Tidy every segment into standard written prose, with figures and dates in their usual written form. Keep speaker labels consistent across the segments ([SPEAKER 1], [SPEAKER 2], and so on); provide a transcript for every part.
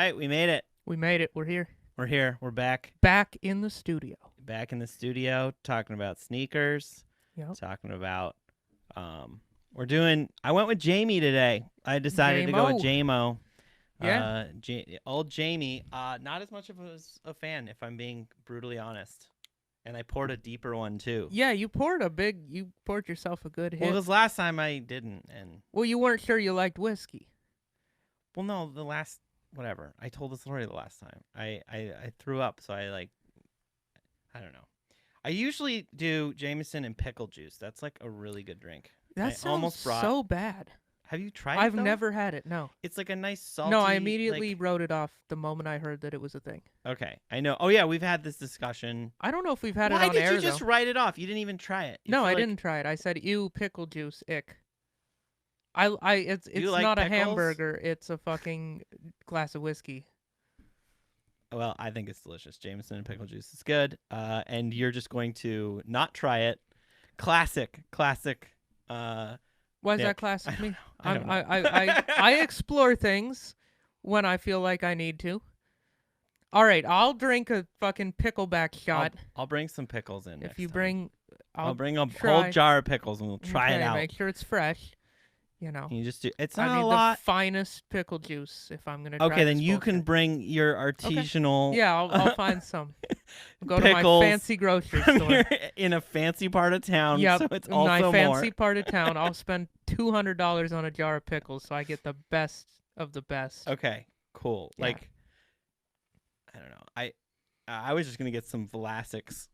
[SPEAKER 1] right, we made it.
[SPEAKER 2] We made it. We're here.
[SPEAKER 1] We're here. We're back.
[SPEAKER 2] Back in the studio.
[SPEAKER 1] Back in the studio, talking about sneakers.
[SPEAKER 2] Yep.
[SPEAKER 1] Talking about, I went with Jamie today. I decided to go with JMO.
[SPEAKER 2] Yeah.
[SPEAKER 1] Old Jamie. Not as much of a fan, if I'm being brutally honest. And I poured a deeper one too.
[SPEAKER 2] Yeah, you poured yourself a good hit.
[SPEAKER 1] Well, because last time I didn't, and
[SPEAKER 2] well, you weren't sure you liked whiskey.
[SPEAKER 1] well, no, whatever. I told the story the last time. I threw up, so I don't know. I usually do Jameson and pickle juice. That's like a really good drink.
[SPEAKER 2] That sounds so bad.
[SPEAKER 1] Have you tried it?
[SPEAKER 2] I've never had it, no.
[SPEAKER 1] It's like a nice salty...
[SPEAKER 2] No, I immediately wrote it off the moment I heard that it was a thing.
[SPEAKER 1] Okay, I know. Oh, yeah, we've had this discussion.
[SPEAKER 2] I don't know if we've had it on air,
[SPEAKER 1] Why did you just write it off? You didn't even try it.
[SPEAKER 2] No, I didn't try it. I said, ew, pickle juice, ick. It's
[SPEAKER 1] like
[SPEAKER 2] not
[SPEAKER 1] pickles?
[SPEAKER 2] a hamburger. It's a fucking glass of whiskey.
[SPEAKER 1] Well, I think it's delicious. Jameson and pickle juice is good. And you're just going to not try it. Classic.
[SPEAKER 2] Why is
[SPEAKER 1] Nick.
[SPEAKER 2] that classic to me?
[SPEAKER 1] I don't know.
[SPEAKER 2] I explore things when I feel like I need to. All right, I'll drink a fucking pickleback shot.
[SPEAKER 1] I'll bring some pickles in.
[SPEAKER 2] If you
[SPEAKER 1] time.
[SPEAKER 2] bring,
[SPEAKER 1] I'll bring a whole jar of pickles and we'll try it out.
[SPEAKER 2] Make sure it's fresh. You know.
[SPEAKER 1] You just do. It's
[SPEAKER 2] I
[SPEAKER 1] not
[SPEAKER 2] need
[SPEAKER 1] a lot.
[SPEAKER 2] the finest pickle juice if I'm gonna. Try
[SPEAKER 1] Okay, then
[SPEAKER 2] this
[SPEAKER 1] you
[SPEAKER 2] bullshit.
[SPEAKER 1] can bring your artisanal.
[SPEAKER 2] Okay. Yeah, I'll find some. Go to
[SPEAKER 1] Pickles
[SPEAKER 2] my fancy grocery store.
[SPEAKER 1] In a fancy part of town.
[SPEAKER 2] Yep,
[SPEAKER 1] So it's
[SPEAKER 2] in
[SPEAKER 1] also
[SPEAKER 2] my fancy
[SPEAKER 1] more.
[SPEAKER 2] part of town. I'll spend $200 on a jar of pickles, so I get the best of the best.
[SPEAKER 1] Okay, cool.
[SPEAKER 2] Yeah.
[SPEAKER 1] Like, I don't know. I was just gonna get some Vlasics.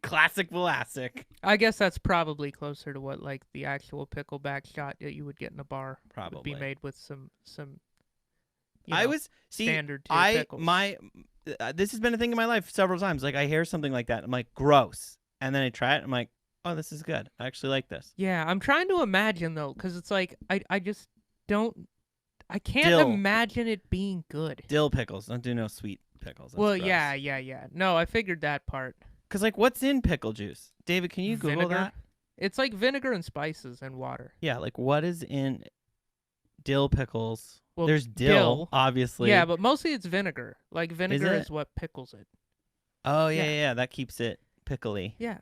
[SPEAKER 1] Classic Vlasic.
[SPEAKER 2] I guess that's probably closer to what like the actual pickleback shot that you would get in a bar would be made with some standard tier pickles.
[SPEAKER 1] This has been a thing in my life several times. Like I hear something like that, I'm like, gross, and then I try it, I'm like, oh, this is good. I actually like this.
[SPEAKER 2] Yeah, I'm trying to imagine though, because it's like I just don't. I can't
[SPEAKER 1] Dill.
[SPEAKER 2] imagine it being good.
[SPEAKER 1] Dill pickles. Don't do no sweet pickles. That's
[SPEAKER 2] Well,
[SPEAKER 1] gross.
[SPEAKER 2] yeah. No, I figured that part.
[SPEAKER 1] Because, like, what's in pickle juice? David, can you Google
[SPEAKER 2] Vinegar?
[SPEAKER 1] that?
[SPEAKER 2] It's like vinegar and spices and water.
[SPEAKER 1] Yeah, like, what is in dill pickles?
[SPEAKER 2] Well,
[SPEAKER 1] there's dill, obviously.
[SPEAKER 2] Yeah, but mostly it's vinegar. Like, vinegar
[SPEAKER 1] it?
[SPEAKER 2] is what pickles it.
[SPEAKER 1] Oh, yeah. That keeps it pickly.
[SPEAKER 2] Yeah.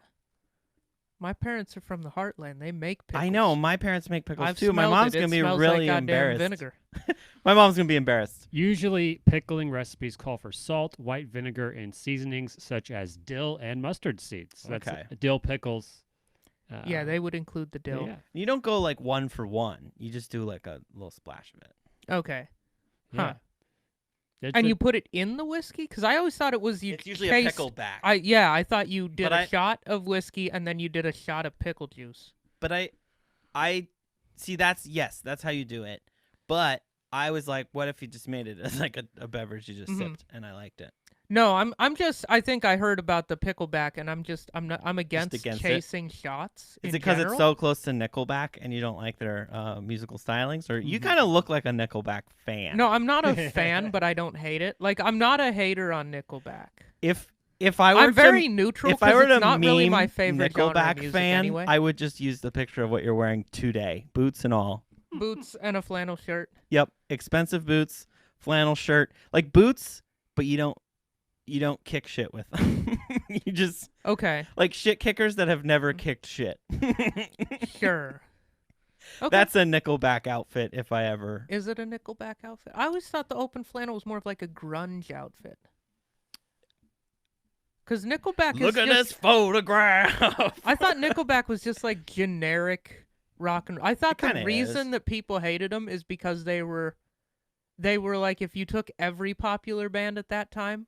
[SPEAKER 2] My parents are from the heartland. They make pickles.
[SPEAKER 1] I know. My parents make pickles,
[SPEAKER 2] I've
[SPEAKER 1] too. My
[SPEAKER 2] smelled
[SPEAKER 1] mom's
[SPEAKER 2] it.
[SPEAKER 1] going to be
[SPEAKER 2] It smells
[SPEAKER 1] really
[SPEAKER 2] like goddamn
[SPEAKER 1] embarrassed.
[SPEAKER 2] Vinegar.
[SPEAKER 1] My mom's going to be embarrassed.
[SPEAKER 3] Usually, pickling recipes call for salt, white vinegar, and seasonings such as dill and mustard seeds. That's
[SPEAKER 1] Okay.
[SPEAKER 3] Dill pickles.
[SPEAKER 2] Yeah, they would include the dill.
[SPEAKER 3] Yeah.
[SPEAKER 1] You don't go, like, one for one. You just do, like, a little splash of it.
[SPEAKER 2] Okay. Huh.
[SPEAKER 3] Yeah.
[SPEAKER 2] And you put it in the whiskey? Because I always thought it was you
[SPEAKER 1] It's usually
[SPEAKER 2] chased,
[SPEAKER 1] a pickleback.
[SPEAKER 2] I thought you did
[SPEAKER 1] But
[SPEAKER 2] a shot of whiskey and then you did a shot of pickle juice.
[SPEAKER 1] But I see that's how you do it. But I was like, what if you just made it as like a beverage you just sipped, and I liked it.
[SPEAKER 2] No, I think I heard about the pickleback, and I'm against chasing shots.
[SPEAKER 1] Is it because it's so close to Nickelback and you don't like their musical stylings, or you kind of look like a Nickelback fan?
[SPEAKER 2] No, I'm not a fan, but I don't hate it. Like I'm not a hater on Nickelback.
[SPEAKER 1] If I were
[SPEAKER 2] I'm very neutral.
[SPEAKER 1] If I were to
[SPEAKER 2] not
[SPEAKER 1] meme
[SPEAKER 2] really my favorite
[SPEAKER 1] Nickelback
[SPEAKER 2] genre of
[SPEAKER 1] fan,
[SPEAKER 2] anyway.
[SPEAKER 1] I would just use the picture of what you're wearing today, boots and all.
[SPEAKER 2] Boots and a flannel shirt.
[SPEAKER 1] Yep, expensive boots, flannel shirt, like boots, but you don't kick shit with them. You just like shit kickers that have never kicked shit.
[SPEAKER 2] Sure. Okay.
[SPEAKER 1] That's a Nickelback outfit if I ever.
[SPEAKER 2] Is it a Nickelback outfit? I always thought the open flannel was more of like a grunge outfit. Because Nickelback
[SPEAKER 1] Look at this photograph.
[SPEAKER 2] I thought Nickelback was just like generic rock and roll. I thought the reason that people hated them is because they were like if you took every popular band at that time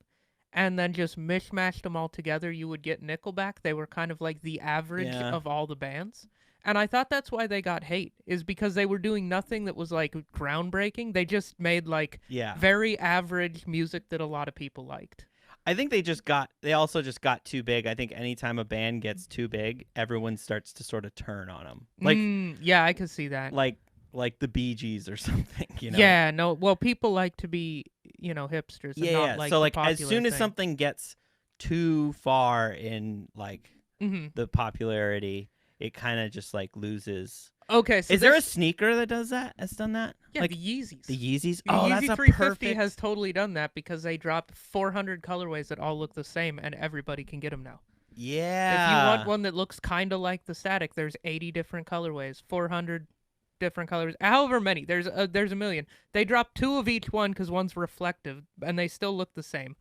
[SPEAKER 2] and then just mishmashed them all together, you would get Nickelback. They were kind of like the average of all the bands. And I thought that's why they got hate, is because they were doing nothing that was like groundbreaking. They just made like very average music that a lot of people liked.
[SPEAKER 1] I think they also just got too big. I think anytime a band gets too big, everyone starts to sort of turn on them. Like,
[SPEAKER 2] yeah, I could see that.
[SPEAKER 1] Like the Bee Gees or something, you know?
[SPEAKER 2] Yeah, no. Well, people like to be, hipsters. And not like
[SPEAKER 1] so like
[SPEAKER 2] the
[SPEAKER 1] as soon as
[SPEAKER 2] thing.
[SPEAKER 1] something gets too far in like the popularity, it kind of just like loses.
[SPEAKER 2] Okay, so
[SPEAKER 1] is there a sneaker that does that? Has done that?
[SPEAKER 2] Yeah,
[SPEAKER 1] like
[SPEAKER 2] the Yeezys.
[SPEAKER 1] The Yeezys.
[SPEAKER 2] The
[SPEAKER 1] Oh,
[SPEAKER 2] Yeezy
[SPEAKER 1] that's a
[SPEAKER 2] 350
[SPEAKER 1] perfect.
[SPEAKER 2] has totally done that because they dropped 400 colorways that all look the same, and everybody can get them now.
[SPEAKER 1] Yeah.
[SPEAKER 2] If you want one that looks kind of like the Static, there's 80 different colorways, 400 different colors, however many. There's a million. They dropped 2 of each one because one's reflective, and they still look the same.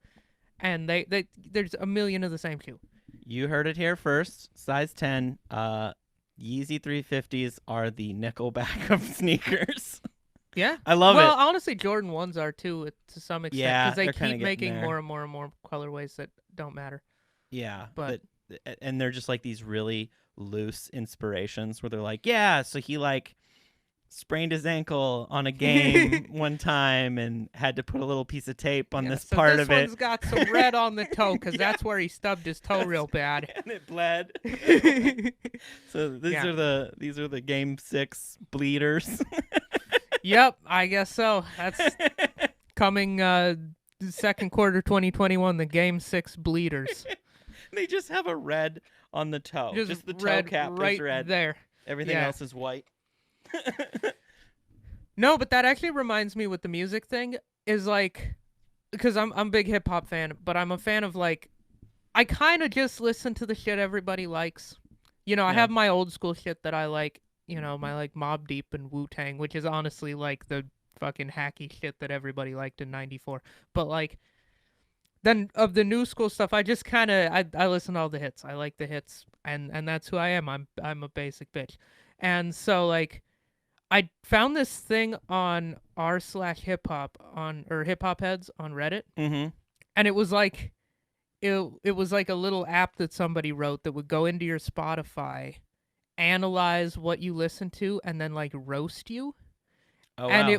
[SPEAKER 2] And there's a million of the same shoe.
[SPEAKER 1] You heard it here first. Size 10. Yeezy 350s are the Nickelback of sneakers.
[SPEAKER 2] Yeah,
[SPEAKER 1] I love it.
[SPEAKER 2] Well, honestly, Jordan 1s are too, to some extent,
[SPEAKER 1] Yeah,
[SPEAKER 2] because they
[SPEAKER 1] they're
[SPEAKER 2] keep making more and more and more colorways that don't matter.
[SPEAKER 1] Yeah,
[SPEAKER 2] but
[SPEAKER 1] and they're just like these really loose inspirations where they're like, yeah, so he like sprained his ankle on a game one time and had to put a little piece of tape on this
[SPEAKER 2] so
[SPEAKER 1] part
[SPEAKER 2] this
[SPEAKER 1] of it.
[SPEAKER 2] This one's got some red on the toe because that's where he stubbed his toe real bad,
[SPEAKER 1] and it bled. So these are the game 6 bleeders.
[SPEAKER 2] Yep, I guess so. That's coming second quarter 2021. The game 6 bleeders.
[SPEAKER 1] They just have a red on the toe. Just the toe
[SPEAKER 2] red
[SPEAKER 1] cap
[SPEAKER 2] right
[SPEAKER 1] is red.
[SPEAKER 2] There.
[SPEAKER 1] Everything else is white.
[SPEAKER 2] No, but that actually reminds me with the music thing is like, because I'm a big hip hop fan, but I'm a fan of like, I kind of just listen to the shit everybody likes. You know, I have my old school shit that I like. You know, my like Mobb Deep and Wu-Tang, which is honestly like the fucking hacky shit that everybody liked in '94. But like, then of the new school stuff, I just kind of I listen to all the hits. I like the hits, and that's who I am. I'm a basic bitch, and so like, I found this thing on r/hip hop or hip hop heads on Reddit, and it was like, it was like a little app that somebody wrote that would go into your Spotify, analyze what you listen to, and then like roast you.
[SPEAKER 1] Oh,
[SPEAKER 2] and
[SPEAKER 1] wow.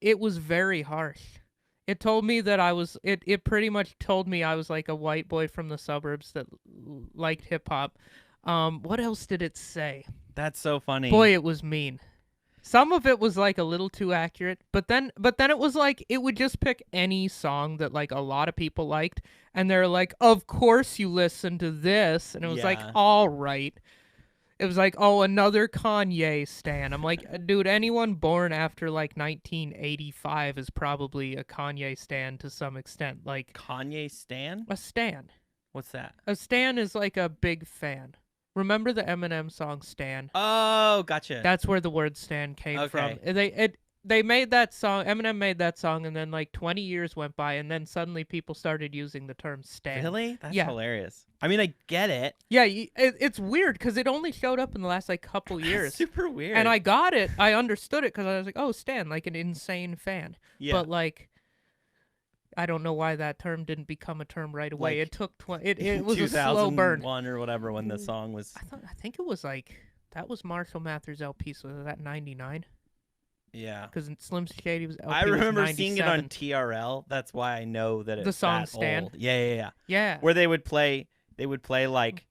[SPEAKER 2] it was very harsh. It told me that it pretty much told me I was like a white boy from the suburbs that liked hip hop. What else did it say?
[SPEAKER 1] That's so funny.
[SPEAKER 2] Boy, it was mean. Some of it was like a little too accurate, but then it was like it would just pick any song that like a lot of people liked, and they're like, "Of course you listen to this," and it was like, "All right." It was like, "Oh, another Kanye stan." I'm like, dude, anyone born after like 1985 is probably a Kanye stan to some extent. Like
[SPEAKER 1] Kanye stan?
[SPEAKER 2] A stan.
[SPEAKER 1] What's that?
[SPEAKER 2] A stan is like a big fan. Remember the Eminem song "Stan"?
[SPEAKER 1] Oh, gotcha.
[SPEAKER 2] That's where the word "stan" came from. They made that song. Eminem made that song, and then like 20 years went by, and then suddenly people started using the term "stan."
[SPEAKER 1] Really? That's hilarious. I mean, I get it.
[SPEAKER 2] Yeah, it's weird because it only showed up in the last like couple years.
[SPEAKER 1] Super weird.
[SPEAKER 2] And I got it. I understood it because I was like, "Oh, stan," like an insane fan.
[SPEAKER 1] Yeah.
[SPEAKER 2] But like, I don't know why that term didn't become a term right away.
[SPEAKER 1] Like,
[SPEAKER 2] it took it was a slow burn.
[SPEAKER 1] 2001 or whatever when the song was.
[SPEAKER 2] I think it was like that was Marshall Mathers LP, so was that 99?
[SPEAKER 1] Yeah.
[SPEAKER 2] Because Slim Shady was. LP
[SPEAKER 1] I remember
[SPEAKER 2] was
[SPEAKER 1] seeing it on TRL. That's why I know that it's
[SPEAKER 2] the song
[SPEAKER 1] that
[SPEAKER 2] "Stan."
[SPEAKER 1] old. Yeah.
[SPEAKER 2] Yeah.
[SPEAKER 1] Where they would play like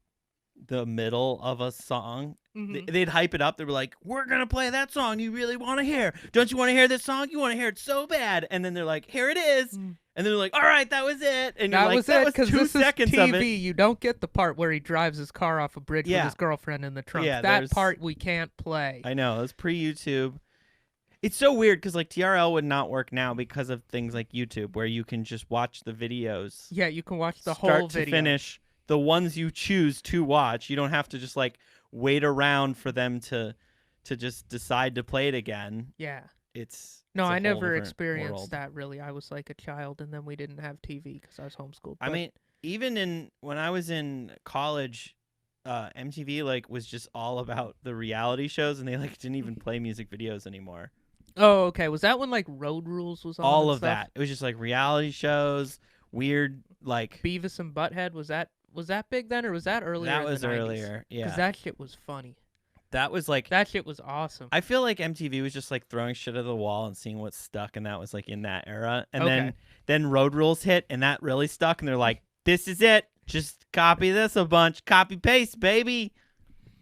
[SPEAKER 1] the middle of a song. They'd hype it up. They were like, "We're gonna play that song you really want to hear. Don't you want to hear this song? You want to hear it so bad." And then they're like, "Here it is." And they're like, "All right, that was it." And
[SPEAKER 2] that
[SPEAKER 1] you're like,
[SPEAKER 2] was
[SPEAKER 1] "That
[SPEAKER 2] it,"
[SPEAKER 1] was
[SPEAKER 2] because
[SPEAKER 1] 2
[SPEAKER 2] this
[SPEAKER 1] seconds
[SPEAKER 2] is
[SPEAKER 1] of
[SPEAKER 2] TV.
[SPEAKER 1] it."
[SPEAKER 2] You don't get the part where he drives his car off a bridge with his girlfriend in the trunk.
[SPEAKER 1] Yeah,
[SPEAKER 2] that part we can't play.
[SPEAKER 1] I know. It was pre-YouTube. It's so weird because like TRL would not work now because of things like YouTube, where you can just watch the videos.
[SPEAKER 2] Yeah, you can watch the whole video.
[SPEAKER 1] Start to finish, the ones you choose to watch. You don't have to just like wait around for them to just decide to play it again.
[SPEAKER 2] Yeah.
[SPEAKER 1] No,
[SPEAKER 2] I never experienced that really. I was like a child, and then we didn't have TV because I was homeschooled.
[SPEAKER 1] I mean, even when I was in college, MTV like was just all about the reality shows, and they like didn't even play music videos anymore.
[SPEAKER 2] Oh, okay. Was that when like Road Rules was on?
[SPEAKER 1] All of that. It was just like reality shows, weird like
[SPEAKER 2] Beavis and Butthead. Was that big then, or was that earlier?
[SPEAKER 1] That was
[SPEAKER 2] in the 90s?
[SPEAKER 1] earlier. Yeah.
[SPEAKER 2] Because that shit was funny.
[SPEAKER 1] That
[SPEAKER 2] shit was awesome.
[SPEAKER 1] I feel like MTV was just like throwing shit at the wall and seeing what stuck, and that was like in that era. And then Road Rules hit, and that really stuck, and they're like, "This is it. Just copy this a bunch. Copy paste, baby.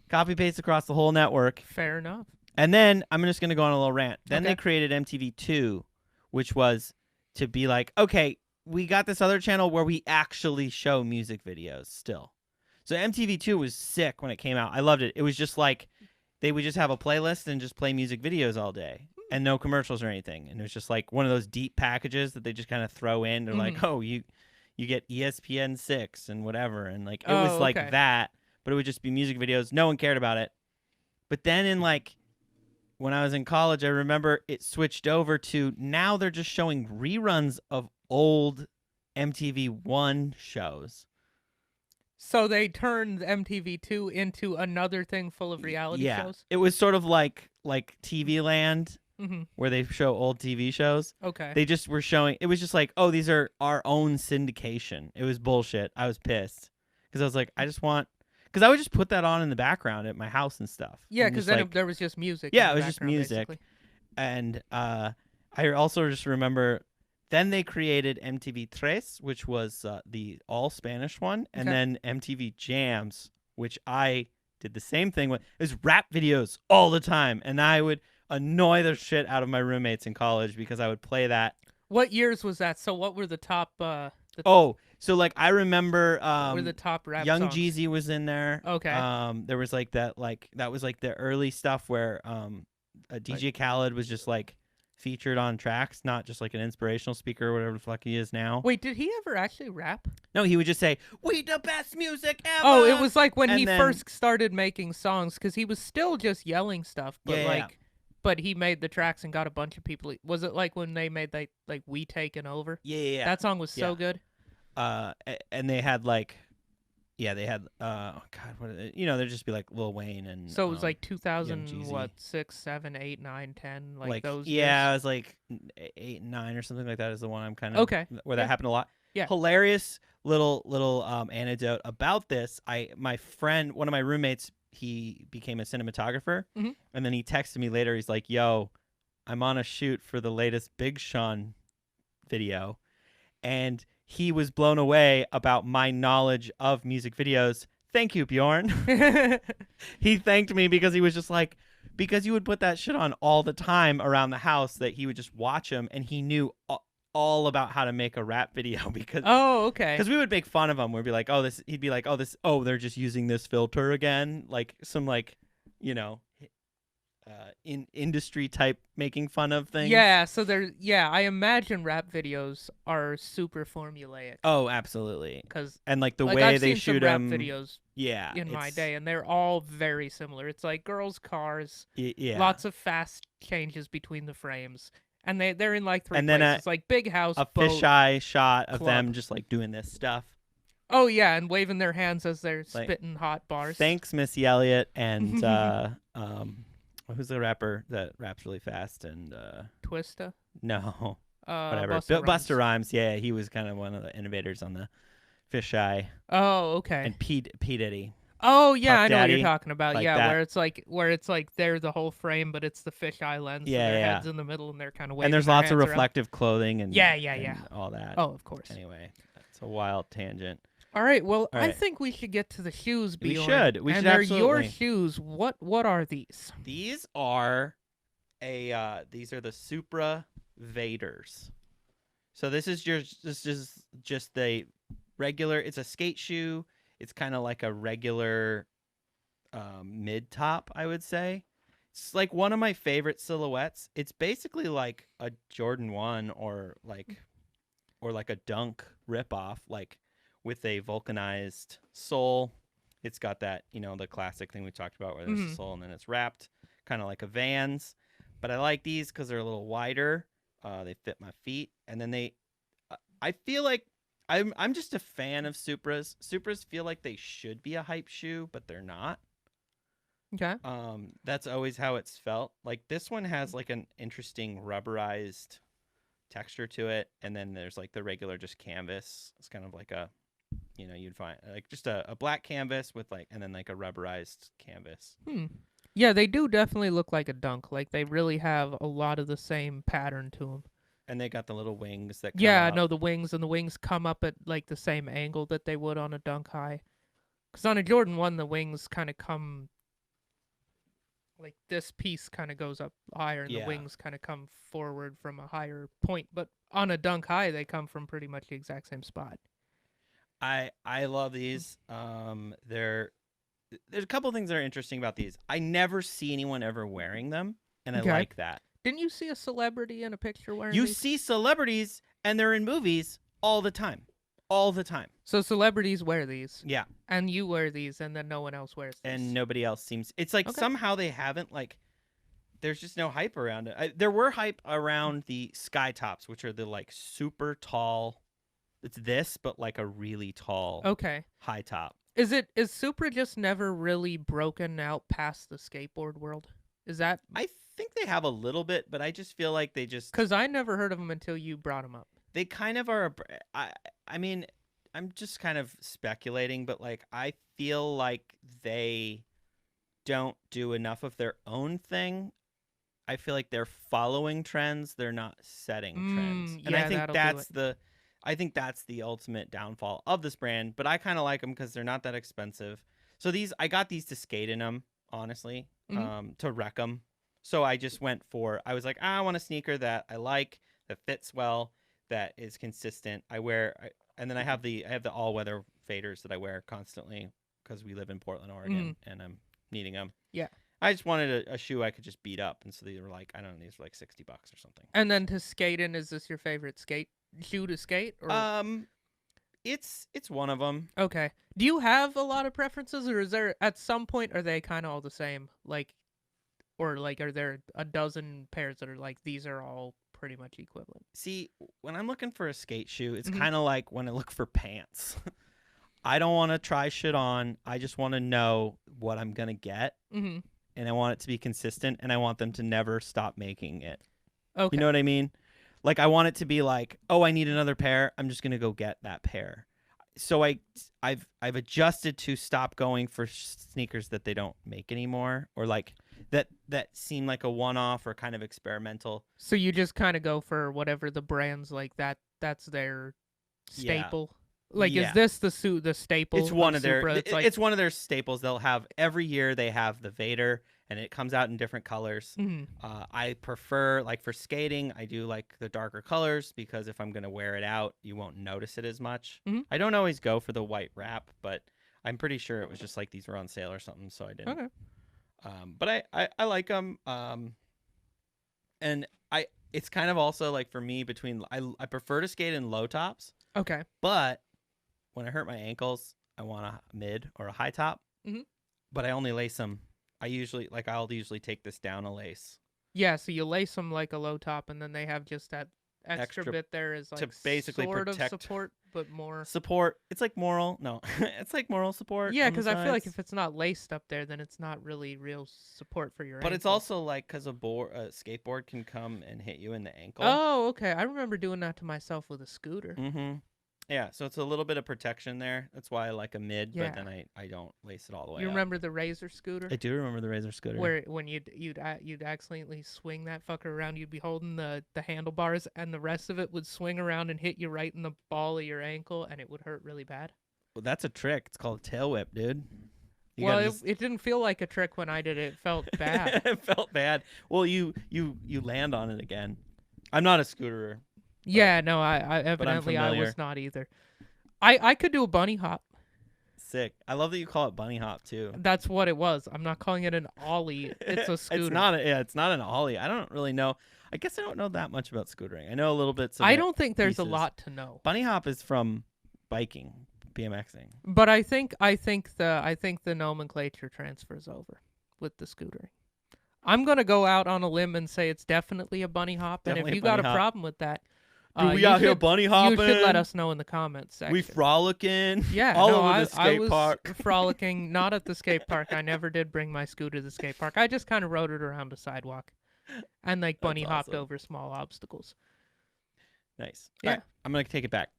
[SPEAKER 1] Copy paste across the whole network."
[SPEAKER 2] Fair enough.
[SPEAKER 1] And then I'm just gonna go on a little rant. Then they created MTV2, which was to be like, okay, we got this other channel where we actually show music videos still. So MTV2 was sick when it came out. I loved it. It was just like they would just have a playlist and just play music videos all day and no commercials or anything. And it was just like one of those deep packages that they just kind of throw in. They're like, oh, you get ESPN6 and whatever. And like it was like that, but it would just be music videos. No one cared about it. But then in like when I was in college, I remember it switched over to now they're just showing reruns of old MTV1 shows.
[SPEAKER 2] So they turned MTV2 into another thing full of reality shows?
[SPEAKER 1] It was sort of like TV Land, where they show old TV shows.
[SPEAKER 2] Okay.
[SPEAKER 1] They just were showing, it was just like, oh, these are our own syndication. It was bullshit. I was pissed. Because I was like, because I would just put that on in the background at my house and stuff.
[SPEAKER 2] Yeah, because then there was just music.
[SPEAKER 1] Yeah, it was just music.
[SPEAKER 2] Basically.
[SPEAKER 1] And I also just remember... Then they created MTV3, which was the all-Spanish one, and then MTV Jams, which I did the same thing with. It was rap videos all the time, and I would annoy the shit out of my roommates in college because I would play that.
[SPEAKER 2] What years was that? So what were the top...
[SPEAKER 1] so like I remember
[SPEAKER 2] were the top rap
[SPEAKER 1] Young
[SPEAKER 2] songs?
[SPEAKER 1] Jeezy was in there.
[SPEAKER 2] Okay.
[SPEAKER 1] There was like that was like the early stuff where DJ Khaled was just like featured on tracks, not just like an inspirational speaker or whatever the fuck he is now.
[SPEAKER 2] Wait, did he ever actually rap?
[SPEAKER 1] No, he would just say, "We the best music ever."
[SPEAKER 2] Oh, it was like when he first started making songs, because he was still just yelling stuff, but but he made the tracks and got a bunch of people. Was it like when they made like We Taken Over?
[SPEAKER 1] Yeah.
[SPEAKER 2] That song was so good.
[SPEAKER 1] And they had like, they had oh god, what there'd just be like Lil Wayne and
[SPEAKER 2] so it was like 2000 what 6, 7, 8, 9, 10 like those
[SPEAKER 1] years?
[SPEAKER 2] It
[SPEAKER 1] was like 8 and 9 or something like that is the one I'm kind of where that happened a lot.
[SPEAKER 2] Yeah,
[SPEAKER 1] hilarious little anecdote about this. My friend, one of my roommates, he became a cinematographer, and then he texted me later. He's like, "Yo, I'm on a shoot for the latest Big Sean video," and he was blown away about my knowledge of music videos. Thank you, Bjorn. He thanked me because he was just like, because you would put that shit on all the time around the house that he would just watch them, and he knew all about how to make a rap video because because we would make fun of him. We'd be like, oh, this. He'd be like, oh, they're just using this filter again, like some in industry type making fun of things.
[SPEAKER 2] Yeah, so I imagine rap videos are super formulaic.
[SPEAKER 1] Oh, absolutely. And like the
[SPEAKER 2] like
[SPEAKER 1] way
[SPEAKER 2] I've
[SPEAKER 1] they
[SPEAKER 2] seen
[SPEAKER 1] shoot
[SPEAKER 2] some
[SPEAKER 1] them.
[SPEAKER 2] rap videos.
[SPEAKER 1] Yeah,
[SPEAKER 2] in my day, and they're all very similar. It's like girls' cars.
[SPEAKER 1] Yeah.
[SPEAKER 2] Lots of fast changes between the frames, and they're in like three
[SPEAKER 1] and
[SPEAKER 2] places.
[SPEAKER 1] Then
[SPEAKER 2] it's like big house,
[SPEAKER 1] a
[SPEAKER 2] boat,
[SPEAKER 1] fisheye shot of
[SPEAKER 2] club.
[SPEAKER 1] them just like doing this stuff.
[SPEAKER 2] Oh yeah, and waving their hands as they're spitting hot bars.
[SPEAKER 1] Thanks, Missy Elliott, and who's the rapper that raps really fast and
[SPEAKER 2] Twista?
[SPEAKER 1] No. Whatever.
[SPEAKER 2] Busta
[SPEAKER 1] Rhymes. Yeah, he was kind of one of the innovators on the fisheye.
[SPEAKER 2] Oh, okay.
[SPEAKER 1] And P Diddy.
[SPEAKER 2] Oh yeah,
[SPEAKER 1] Puff
[SPEAKER 2] I know
[SPEAKER 1] Daddy,
[SPEAKER 2] what you're talking about.
[SPEAKER 1] like
[SPEAKER 2] Yeah,
[SPEAKER 1] that.
[SPEAKER 2] where it's like they're the whole frame, but it's the fisheye lens.
[SPEAKER 1] Yeah,
[SPEAKER 2] and their
[SPEAKER 1] yeah.
[SPEAKER 2] heads in the middle, and they're kind of waving.
[SPEAKER 1] And there's
[SPEAKER 2] their
[SPEAKER 1] lots of
[SPEAKER 2] hands
[SPEAKER 1] reflective clothing and
[SPEAKER 2] and
[SPEAKER 1] all that.
[SPEAKER 2] Oh, of course.
[SPEAKER 1] Anyway, that's a wild tangent.
[SPEAKER 2] All right, well,
[SPEAKER 1] All right.
[SPEAKER 2] I think we should get to the shoes, Bjorn.
[SPEAKER 1] We should. We
[SPEAKER 2] and
[SPEAKER 1] should
[SPEAKER 2] they're
[SPEAKER 1] absolutely.
[SPEAKER 2] your shoes. What are these?
[SPEAKER 1] These are the Supra Vaiders. So this is just the regular. It's a skate shoe. It's kind of like a regular mid top, I would say. It's like one of my favorite silhouettes. It's basically like a Jordan 1 or like a Dunk ripoff, like with a vulcanized sole. It's got that, the classic thing we talked about where there's a sole and then it's wrapped, kind of like a Vans. But I like these because they're a little wider. They fit my feet, and then I feel like I'm just a fan of Supras. Supras feel like they should be a hype shoe, but they're not.
[SPEAKER 2] Okay.
[SPEAKER 1] That's always how it's felt. Like this one has like an interesting rubberized texture to it, and then there's like the regular just canvas. It's kind of like a, you'd find like just a black canvas with like, and then like a rubberized canvas.
[SPEAKER 2] Yeah, they do definitely look like a Dunk. Like they really have a lot of the same pattern to them.
[SPEAKER 1] And they got the little wings that come
[SPEAKER 2] up.
[SPEAKER 1] No,
[SPEAKER 2] the wings come up at like the same angle that they would on a Dunk High. Because on a Jordan 1, the wings kind of come, like this piece kind of goes up higher, and the wings kind of come forward from a higher point. But on a Dunk High, they come from pretty much the exact same spot.
[SPEAKER 1] I love these. There's a couple of things that are interesting about these. I never see anyone ever wearing them, and I
[SPEAKER 2] Okay.
[SPEAKER 1] like that.
[SPEAKER 2] Didn't you see a celebrity in a picture wearing
[SPEAKER 1] You
[SPEAKER 2] these?
[SPEAKER 1] see celebrities, and they're in movies all the time. All the time.
[SPEAKER 2] So celebrities wear these.
[SPEAKER 1] Yeah.
[SPEAKER 2] And you wear these, and then no one else wears these.
[SPEAKER 1] And nobody else seems... It's like somehow they haven't, like... There's just no hype around it. There were hype around the sky tops, which are the, like, super tall... It's this, but, like, a really tall high top.
[SPEAKER 2] Is Supra just never really broken out past the skateboard world? Is that...
[SPEAKER 1] I think they have a little bit, but I just feel like they just...
[SPEAKER 2] Because I never heard of them until you brought them up.
[SPEAKER 1] They kind of are... I mean, I'm just kind of speculating, but, like, I feel like they don't do enough of their own thing. I feel like they're following trends. They're not setting trends. And I think that's the ultimate downfall of this brand, but I kind of like them because they're not that expensive. So I got these to skate in them, honestly, to wreck them. So I just went for, I was like, I want a sneaker that I like, that fits well, that is consistent. And then I have the all-weather faders that I wear constantly because we live in Portland, Oregon, and I'm needing them.
[SPEAKER 2] Yeah.
[SPEAKER 1] I just wanted a shoe I could just beat up, and so they were like, I don't know, these were like $60 or something.
[SPEAKER 2] And then to skate in, is this your favorite shoe to skate? Or?
[SPEAKER 1] It's one of them.
[SPEAKER 2] Okay. Do you have a lot of preferences, or is there at some point are they kind of all the same? Like, or like are there a dozen pairs that are like these are all pretty much equivalent?
[SPEAKER 1] See, when I'm looking for a skate shoe, it's kind of like when I look for pants. I don't want to try shit on. I just want to know what I'm gonna get, and I want it to be consistent, and I want them to never stop making it.
[SPEAKER 2] Okay.
[SPEAKER 1] You know what I mean? Like, I want it to be like, oh, I need another pair. I'm just gonna go get that pair. So I've adjusted to stop going for sneakers that they don't make anymore, or like that seem like a one-off or kind of experimental.
[SPEAKER 2] So you just kind of go for whatever the brands like that. That's their staple. Yeah. Like, is this the staple?
[SPEAKER 1] It's one of
[SPEAKER 2] Supra?
[SPEAKER 1] It's one of their staples. They'll have every year. They have the Vaider, and it comes out in different colors. I prefer, like, for skating, I do like the darker colors because if I'm gonna wear it out, you won't notice it as much. I don't always go for the white wrap, but I'm pretty sure it was just like these were on sale or something, so I didn't.
[SPEAKER 2] Okay.
[SPEAKER 1] But I like them. And it's kind of also like for me between I prefer to skate in low tops.
[SPEAKER 2] Okay.
[SPEAKER 1] But when I hurt my ankles, I want a mid or a high top. But I only lace them. I'll usually take this down a lace.
[SPEAKER 2] Yeah, so you lace them like a low top, and then they have just that extra bit there is like
[SPEAKER 1] to basically
[SPEAKER 2] sort
[SPEAKER 1] protect
[SPEAKER 2] of support, but more
[SPEAKER 1] support. It's like moral. No, it's like moral support.
[SPEAKER 2] Yeah, because I feel like if it's not laced up there, then it's not really real support for your ankle.
[SPEAKER 1] But it's also like because a skateboard can come and hit you in the ankle.
[SPEAKER 2] Oh, okay. I remember doing that to myself with a scooter.
[SPEAKER 1] Yeah, so it's a little bit of protection there. That's why I like a mid, but then I don't lace it all the way.
[SPEAKER 2] You remember the Razor scooter?
[SPEAKER 1] I do remember the Razor scooter.
[SPEAKER 2] Where when you'd accidentally swing that fucker around, you'd be holding the handlebars, and the rest of it would swing around and hit you right in the ball of your ankle, and it would hurt really bad.
[SPEAKER 1] Well, that's a trick. It's called a tail whip, dude.
[SPEAKER 2] It didn't feel like a trick when I did it. It felt bad.
[SPEAKER 1] It felt bad. Well, you land on it again. I'm not a scooterer.
[SPEAKER 2] Yeah, no, I evidently I was not either. I could do a bunny hop.
[SPEAKER 1] Sick. I love that you call it bunny hop too.
[SPEAKER 2] That's what it was. I'm not calling it an ollie. It's a scooter.
[SPEAKER 1] It's not an ollie. I don't really know. I guess I don't know that much about scootering. I know a little bit.
[SPEAKER 2] I don't think there's a lot to know.
[SPEAKER 1] Bunny hop is from biking, BMXing.
[SPEAKER 2] But I think the nomenclature transfers over with the scootering. I'm gonna go out on a limb and say it's definitely a bunny hop. And if you got a problem with that,
[SPEAKER 1] we out here bunny hopping.
[SPEAKER 2] You should let us know in the comments section.
[SPEAKER 1] We frolicking.
[SPEAKER 2] Yeah,
[SPEAKER 1] all over the skate park.
[SPEAKER 2] I was frolicking, not at the skate park. I never did bring my scooter to the skate park. I just kind of rode it around the sidewalk, and like bunny hopped over small obstacles.
[SPEAKER 1] Nice.
[SPEAKER 2] Yeah,
[SPEAKER 1] all right, I'm gonna take it back.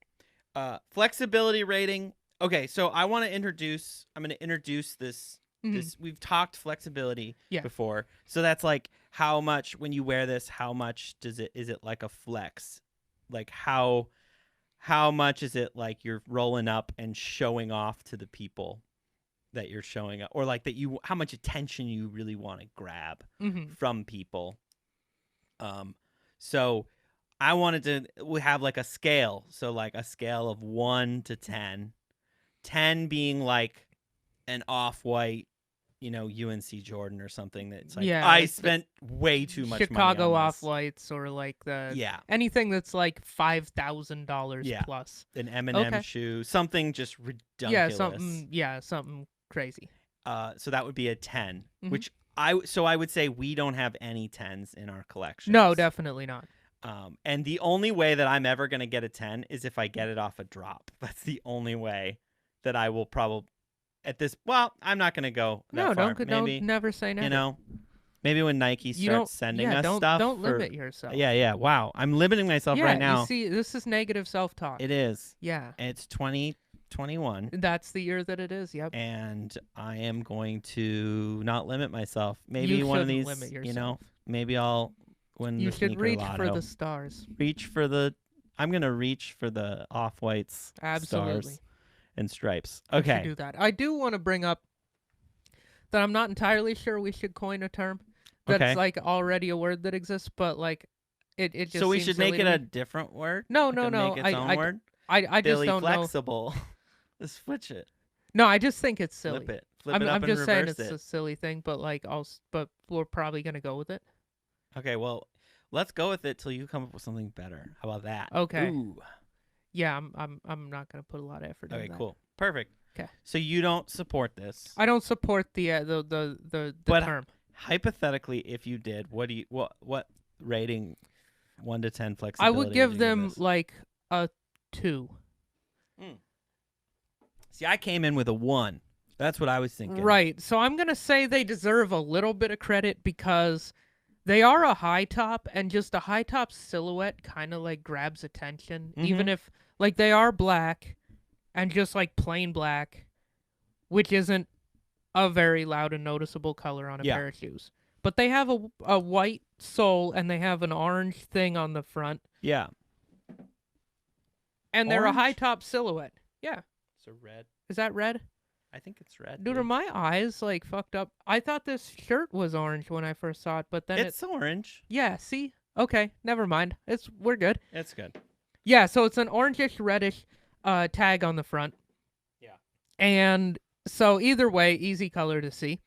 [SPEAKER 1] Flexibility rating. Okay, so I'm gonna introduce this. We've talked flexibility before, so that's like how much when you wear this, how much is it like a flex? Like how much is it like you're rolling up and showing off to the people that you're showing up, or like how much attention you really want to grab from people. So I wanted to have like a scale, so like a scale of 1 to 10 10 being like an off-white, UNC Jordan or something that's like, I spent way too much
[SPEAKER 2] Chicago
[SPEAKER 1] money on this.
[SPEAKER 2] Off-Whites or like
[SPEAKER 1] Yeah.
[SPEAKER 2] anything that's like $5,000 plus.
[SPEAKER 1] An M&M shoe, something just ridiculous.
[SPEAKER 2] Something crazy.
[SPEAKER 1] So that would be a 10, which I would say we don't have any 10s in our collection.
[SPEAKER 2] No, definitely not.
[SPEAKER 1] And the only way that I'm ever going to get a 10 is if I get it off a drop. That's the only way that I will probably I'm not going to go that far.
[SPEAKER 2] Don't never say never.
[SPEAKER 1] Maybe when Nike starts sending us stuff.
[SPEAKER 2] Don't limit yourself.
[SPEAKER 1] Yeah. Wow. I'm limiting myself right now.
[SPEAKER 2] You see, this is negative self-talk.
[SPEAKER 1] It is.
[SPEAKER 2] Yeah.
[SPEAKER 1] And it's 2021.
[SPEAKER 2] That's the year that it is. Yep.
[SPEAKER 1] And I am going to not limit myself. Maybe one of these,
[SPEAKER 2] limit yourself.
[SPEAKER 1] Maybe I'll win the sneaker lotto.
[SPEAKER 2] You should reach for the stars.
[SPEAKER 1] I'm going to reach for the Off-Whites stars and stripes. Okay.
[SPEAKER 2] You should do that. I do want to bring up that I'm not entirely sure we should coin a term that's like already a word that exists, but like it just
[SPEAKER 1] So we
[SPEAKER 2] seems
[SPEAKER 1] should
[SPEAKER 2] silly
[SPEAKER 1] make it
[SPEAKER 2] to
[SPEAKER 1] a
[SPEAKER 2] me.
[SPEAKER 1] different word?
[SPEAKER 2] No.
[SPEAKER 1] Make its own word?
[SPEAKER 2] I just
[SPEAKER 1] Billy
[SPEAKER 2] don't
[SPEAKER 1] Flexible.
[SPEAKER 2] know.
[SPEAKER 1] Let's switch it.
[SPEAKER 2] No, I just think it's silly.
[SPEAKER 1] Flip it up
[SPEAKER 2] I'm
[SPEAKER 1] and
[SPEAKER 2] just saying
[SPEAKER 1] reverse
[SPEAKER 2] it's
[SPEAKER 1] it.
[SPEAKER 2] a silly thing, but but we're probably gonna go with it.
[SPEAKER 1] Okay, well, let's go with it till you come up with something better. How about that?
[SPEAKER 2] Okay.
[SPEAKER 1] Ooh.
[SPEAKER 2] Yeah, I'm not gonna put a lot of effort into that.
[SPEAKER 1] Okay, cool. Perfect.
[SPEAKER 2] Okay.
[SPEAKER 1] So you don't support this.
[SPEAKER 2] I don't support the term.
[SPEAKER 1] Hypothetically, if you did, what rating 1 to 10 flexibility?
[SPEAKER 2] I would give them
[SPEAKER 1] this?
[SPEAKER 2] like a 2.
[SPEAKER 1] See, I came in with a 1. That's what I was thinking.
[SPEAKER 2] Right. So I'm going to say they deserve a little bit of credit because they are a high top, and just a high top silhouette kind of like grabs attention, even if like they are black and just like plain black, which isn't a very loud and noticeable color on a pair of shoes. But they have a white sole and they have an orange thing on the front.
[SPEAKER 1] Yeah.
[SPEAKER 2] And they're a high top silhouette. Yeah.
[SPEAKER 1] So red.
[SPEAKER 2] Is that red?
[SPEAKER 1] I think it's red.
[SPEAKER 2] Dude, are my eyes like fucked up? I thought this shirt was orange when I first saw it, but then
[SPEAKER 1] it's orange.
[SPEAKER 2] Yeah, see? Okay, never mind. We're good.
[SPEAKER 1] It's good.
[SPEAKER 2] Yeah, so it's an orangish reddish tag on the front.
[SPEAKER 1] Yeah.
[SPEAKER 2] And so either way, easy color to see.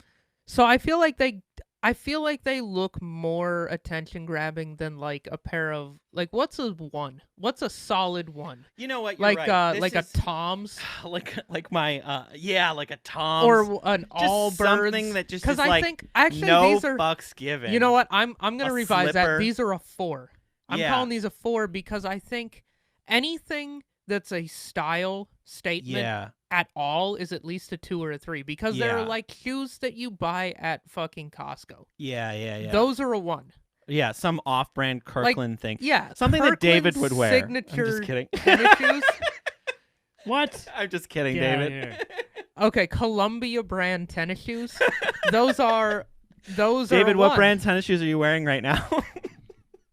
[SPEAKER 2] So I feel like they look more attention grabbing than like a pair of like what's a 1? What's a solid 1?
[SPEAKER 1] You know what? You're
[SPEAKER 2] like
[SPEAKER 1] right.
[SPEAKER 2] Like a Tom's,
[SPEAKER 1] like my like a Tom's
[SPEAKER 2] or an Allbirds,
[SPEAKER 1] something that just is
[SPEAKER 2] I think actually
[SPEAKER 1] no
[SPEAKER 2] these are
[SPEAKER 1] fucks given.
[SPEAKER 2] You know what? I'm gonna revise
[SPEAKER 1] slipper.
[SPEAKER 2] that. These are a 4. I'm calling these a 4 because I think anything that's a style statement at all is at least a 2 or a 3 because they're like shoes that you buy at fucking Costco.
[SPEAKER 1] Yeah.
[SPEAKER 2] Those are a 1.
[SPEAKER 1] Yeah, some off-brand Kirkland thing.
[SPEAKER 2] Yeah,
[SPEAKER 1] something that David would wear.
[SPEAKER 2] Signature
[SPEAKER 1] I'm just kidding.
[SPEAKER 2] tennis shoes.
[SPEAKER 3] What?
[SPEAKER 1] I'm just kidding,
[SPEAKER 3] Get
[SPEAKER 1] David.
[SPEAKER 2] Okay, Columbia brand tennis shoes. Those are
[SPEAKER 1] David, what brand tennis shoes are you wearing right now?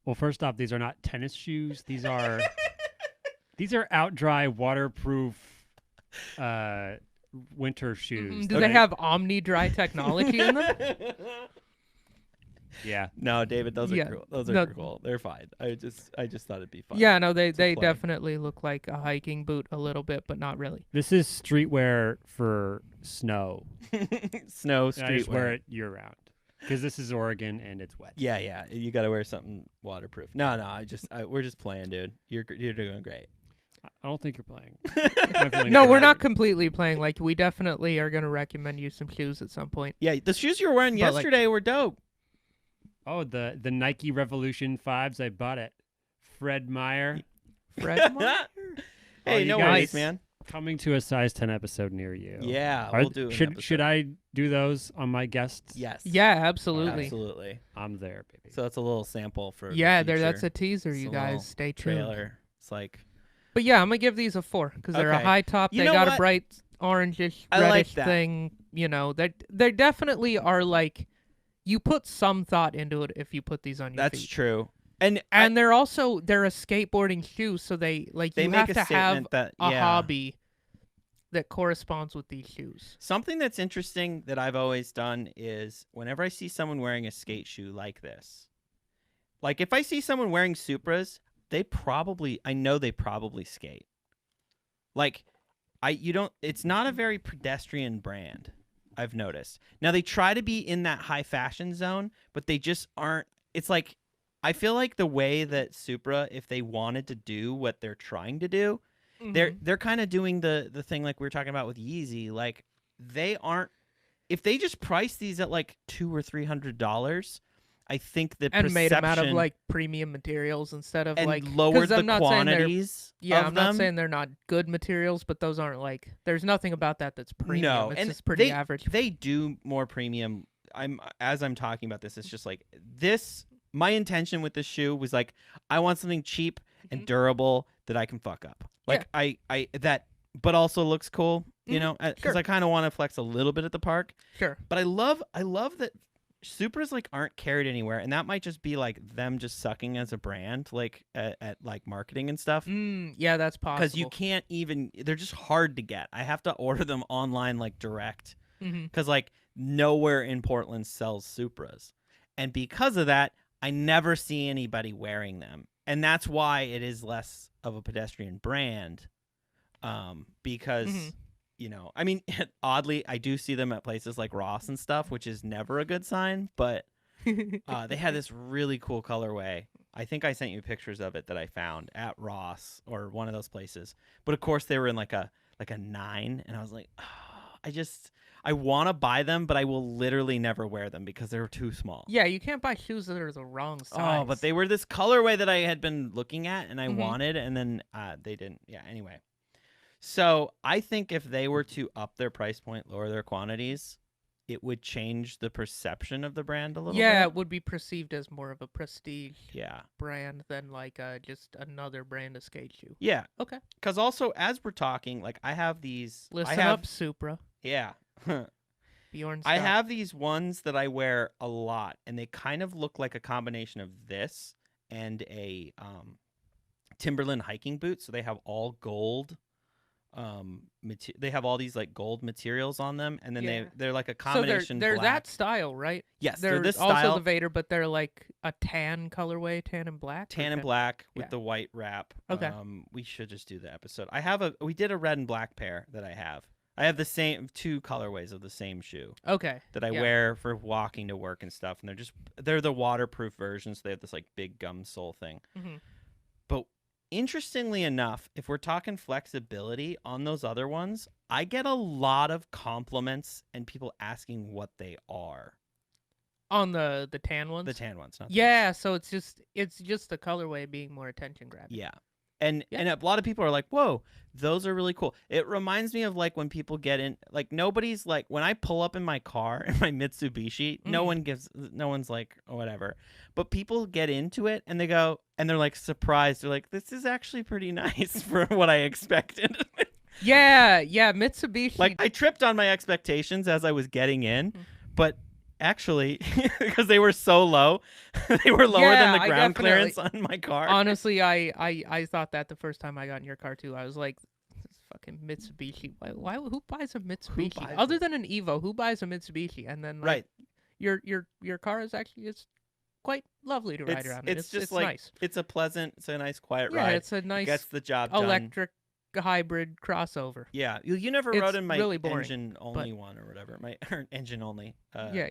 [SPEAKER 3] Well, first off, these are not tennis shoes. These are out dry, waterproof winter shoes.
[SPEAKER 2] Do they have Omni-Dry technology in them?
[SPEAKER 3] Yeah.
[SPEAKER 1] No, David, those are cool. Those are cool. They're fine. I just thought it'd be fun.
[SPEAKER 2] Yeah, no, they definitely look like a hiking boot a little bit, but not really.
[SPEAKER 3] This is streetwear for snow.
[SPEAKER 1] Snow
[SPEAKER 3] streetwear. I just wear
[SPEAKER 1] streetwear.
[SPEAKER 3] it year round because this is Oregon and it's wet.
[SPEAKER 1] Yeah. You got to wear something waterproof. No. We're just playing, dude. You're doing great.
[SPEAKER 3] I don't think you're playing.
[SPEAKER 2] No, we're not completely playing. Like, we definitely are going to recommend you some shoes at some point.
[SPEAKER 1] Yeah, the shoes you were wearing yesterday were dope.
[SPEAKER 3] Oh, the Nike Revolution 5s I bought at Fred Meyer.
[SPEAKER 2] Fred Meyer?
[SPEAKER 1] Hey, no worries, man.
[SPEAKER 3] Coming to a size 10 episode near you.
[SPEAKER 1] Yeah, we'll do an
[SPEAKER 3] should I do those on my guests?
[SPEAKER 1] Yes.
[SPEAKER 2] Yeah, absolutely.
[SPEAKER 1] Absolutely.
[SPEAKER 3] I'm there, baby.
[SPEAKER 1] So that's a little sample for
[SPEAKER 2] that's a teaser,
[SPEAKER 1] it's
[SPEAKER 2] you
[SPEAKER 1] a
[SPEAKER 2] guys. Stay tuned.
[SPEAKER 1] Trailer. It's like...
[SPEAKER 2] But yeah, I'm going to give these a 4 because they're a high top. They got a bright orangish, reddish thing. You know, they definitely are like... You put some thought into it if you put these on your feet.
[SPEAKER 1] That's true. And
[SPEAKER 2] they're a skateboarding shoe, so they you
[SPEAKER 1] make
[SPEAKER 2] have to have
[SPEAKER 1] a
[SPEAKER 2] hobby that corresponds with these shoes.
[SPEAKER 1] Something that's interesting that I've always done is whenever I see someone wearing a skate shoe like this, like if I see someone wearing Supras, I know they probably skate. Like It's not a very pedestrian brand, I've noticed. Now they try to be in that high fashion zone, but they just aren't. It's like I feel like the way that Supra, if they wanted to do what they're trying to do, they're kind of doing the thing like we were talking about with Yeezy. Like they aren't. If they just price these at like $200 or $300, I think the
[SPEAKER 2] and
[SPEAKER 1] perception
[SPEAKER 2] made them out of like premium materials instead of
[SPEAKER 1] and
[SPEAKER 2] like
[SPEAKER 1] lowered the
[SPEAKER 2] I'm not saying
[SPEAKER 1] quantities.
[SPEAKER 2] I'm not saying they're not good materials, but those aren't like. There's nothing about that that's premium.
[SPEAKER 1] No,
[SPEAKER 2] it's
[SPEAKER 1] and
[SPEAKER 2] just pretty average.
[SPEAKER 1] They do more premium. As I'm talking about this, it's just like this. My intention with this shoe was like I want something cheap and durable that I can fuck up. Like I that, but also looks cool. You know, because I kind of want to flex a little bit at the park.
[SPEAKER 2] Sure.
[SPEAKER 1] But I love that Supras like aren't carried anywhere, and that might just be like them just sucking as a brand, like at like marketing and stuff.
[SPEAKER 2] Yeah, that's possible.
[SPEAKER 1] Because you can't even. They're just hard to get. I have to order them online, like direct. Because like nowhere in Portland sells Supras, and because of that, I never see anybody wearing them, and that's why it is less of a pedestrian brand. Because. You know, I mean, oddly, I do see them at places like Ross and stuff, which is never a good sign. But they had this really cool colorway. I think I sent you pictures of it that I found at Ross or one of those places. But of course, they were in like a 9, and I was like, oh, I want to buy them, but I will literally never wear them because they're too small.
[SPEAKER 2] Yeah, you can't buy shoes that are the wrong size.
[SPEAKER 1] Oh, but they were this colorway that I had been looking at and I wanted, and then they didn't. Yeah. Anyway. So I think if they were to up their price point, lower their quantities, it would change the perception of the brand a little bit.
[SPEAKER 2] Yeah, it would be perceived as more of a prestige brand than like just another brand of skate shoe.
[SPEAKER 1] Yeah.
[SPEAKER 2] Okay.
[SPEAKER 1] Because also, as we're talking, like I have these.
[SPEAKER 2] Listen up, Supra.
[SPEAKER 1] Yeah.
[SPEAKER 2] Bjorn.
[SPEAKER 1] I have these ones that I wear a lot, and they kind of look like a combination of this and a Timberland hiking boot. So they have all gold. They have all these like gold materials on them, and then they're like a combination.
[SPEAKER 2] So they're that style, right?
[SPEAKER 1] Yes,
[SPEAKER 2] they're
[SPEAKER 1] this
[SPEAKER 2] also
[SPEAKER 1] style.
[SPEAKER 2] The Vader, but they're like a tan colorway, tan and black.
[SPEAKER 1] Tan and black with the white wrap.
[SPEAKER 2] Okay.
[SPEAKER 1] We should just do the episode. We did a red and black pair that I have. I have the same 2 colorways of the same shoe.
[SPEAKER 2] Okay.
[SPEAKER 1] That I wear for walking to work and stuff, and they're the waterproof versions. So they have this like big gum sole thing. But interestingly enough, if we're talking flexibility on those other ones, I get a lot of compliments and people asking what they are.
[SPEAKER 2] On the tan ones?
[SPEAKER 1] The tan ones. Not
[SPEAKER 2] so it's just the colorway being more attention grabbing.
[SPEAKER 1] Yeah. And a lot of people are like, whoa, those are really cool. It reminds me of like when people get in, like nobody's like, when I pull up in my car, in my Mitsubishi, no one's like, oh, whatever. But people get into it and they go, and they're like surprised. They're like, this is actually pretty nice for what I expected.
[SPEAKER 2] Yeah, Mitsubishi.
[SPEAKER 1] Like I tripped on my expectations as I was getting in, but actually, because they were so low, they were lower than the ground clearance on my car.
[SPEAKER 2] Honestly, I thought that the first time I got in your car too. I was like, this fucking Mitsubishi. Why who buys a Mitsubishi? Other than an Evo, who buys a Mitsubishi? And then like, your car is actually quite lovely to ride around.
[SPEAKER 1] It's just like
[SPEAKER 2] nice.
[SPEAKER 1] It's a nice quiet ride.
[SPEAKER 2] Yeah, it's a nice
[SPEAKER 1] gets the job done.
[SPEAKER 2] Electric hybrid crossover.
[SPEAKER 1] Yeah, you never rode in my
[SPEAKER 2] really boring,
[SPEAKER 1] engine only one or whatever. My engine only.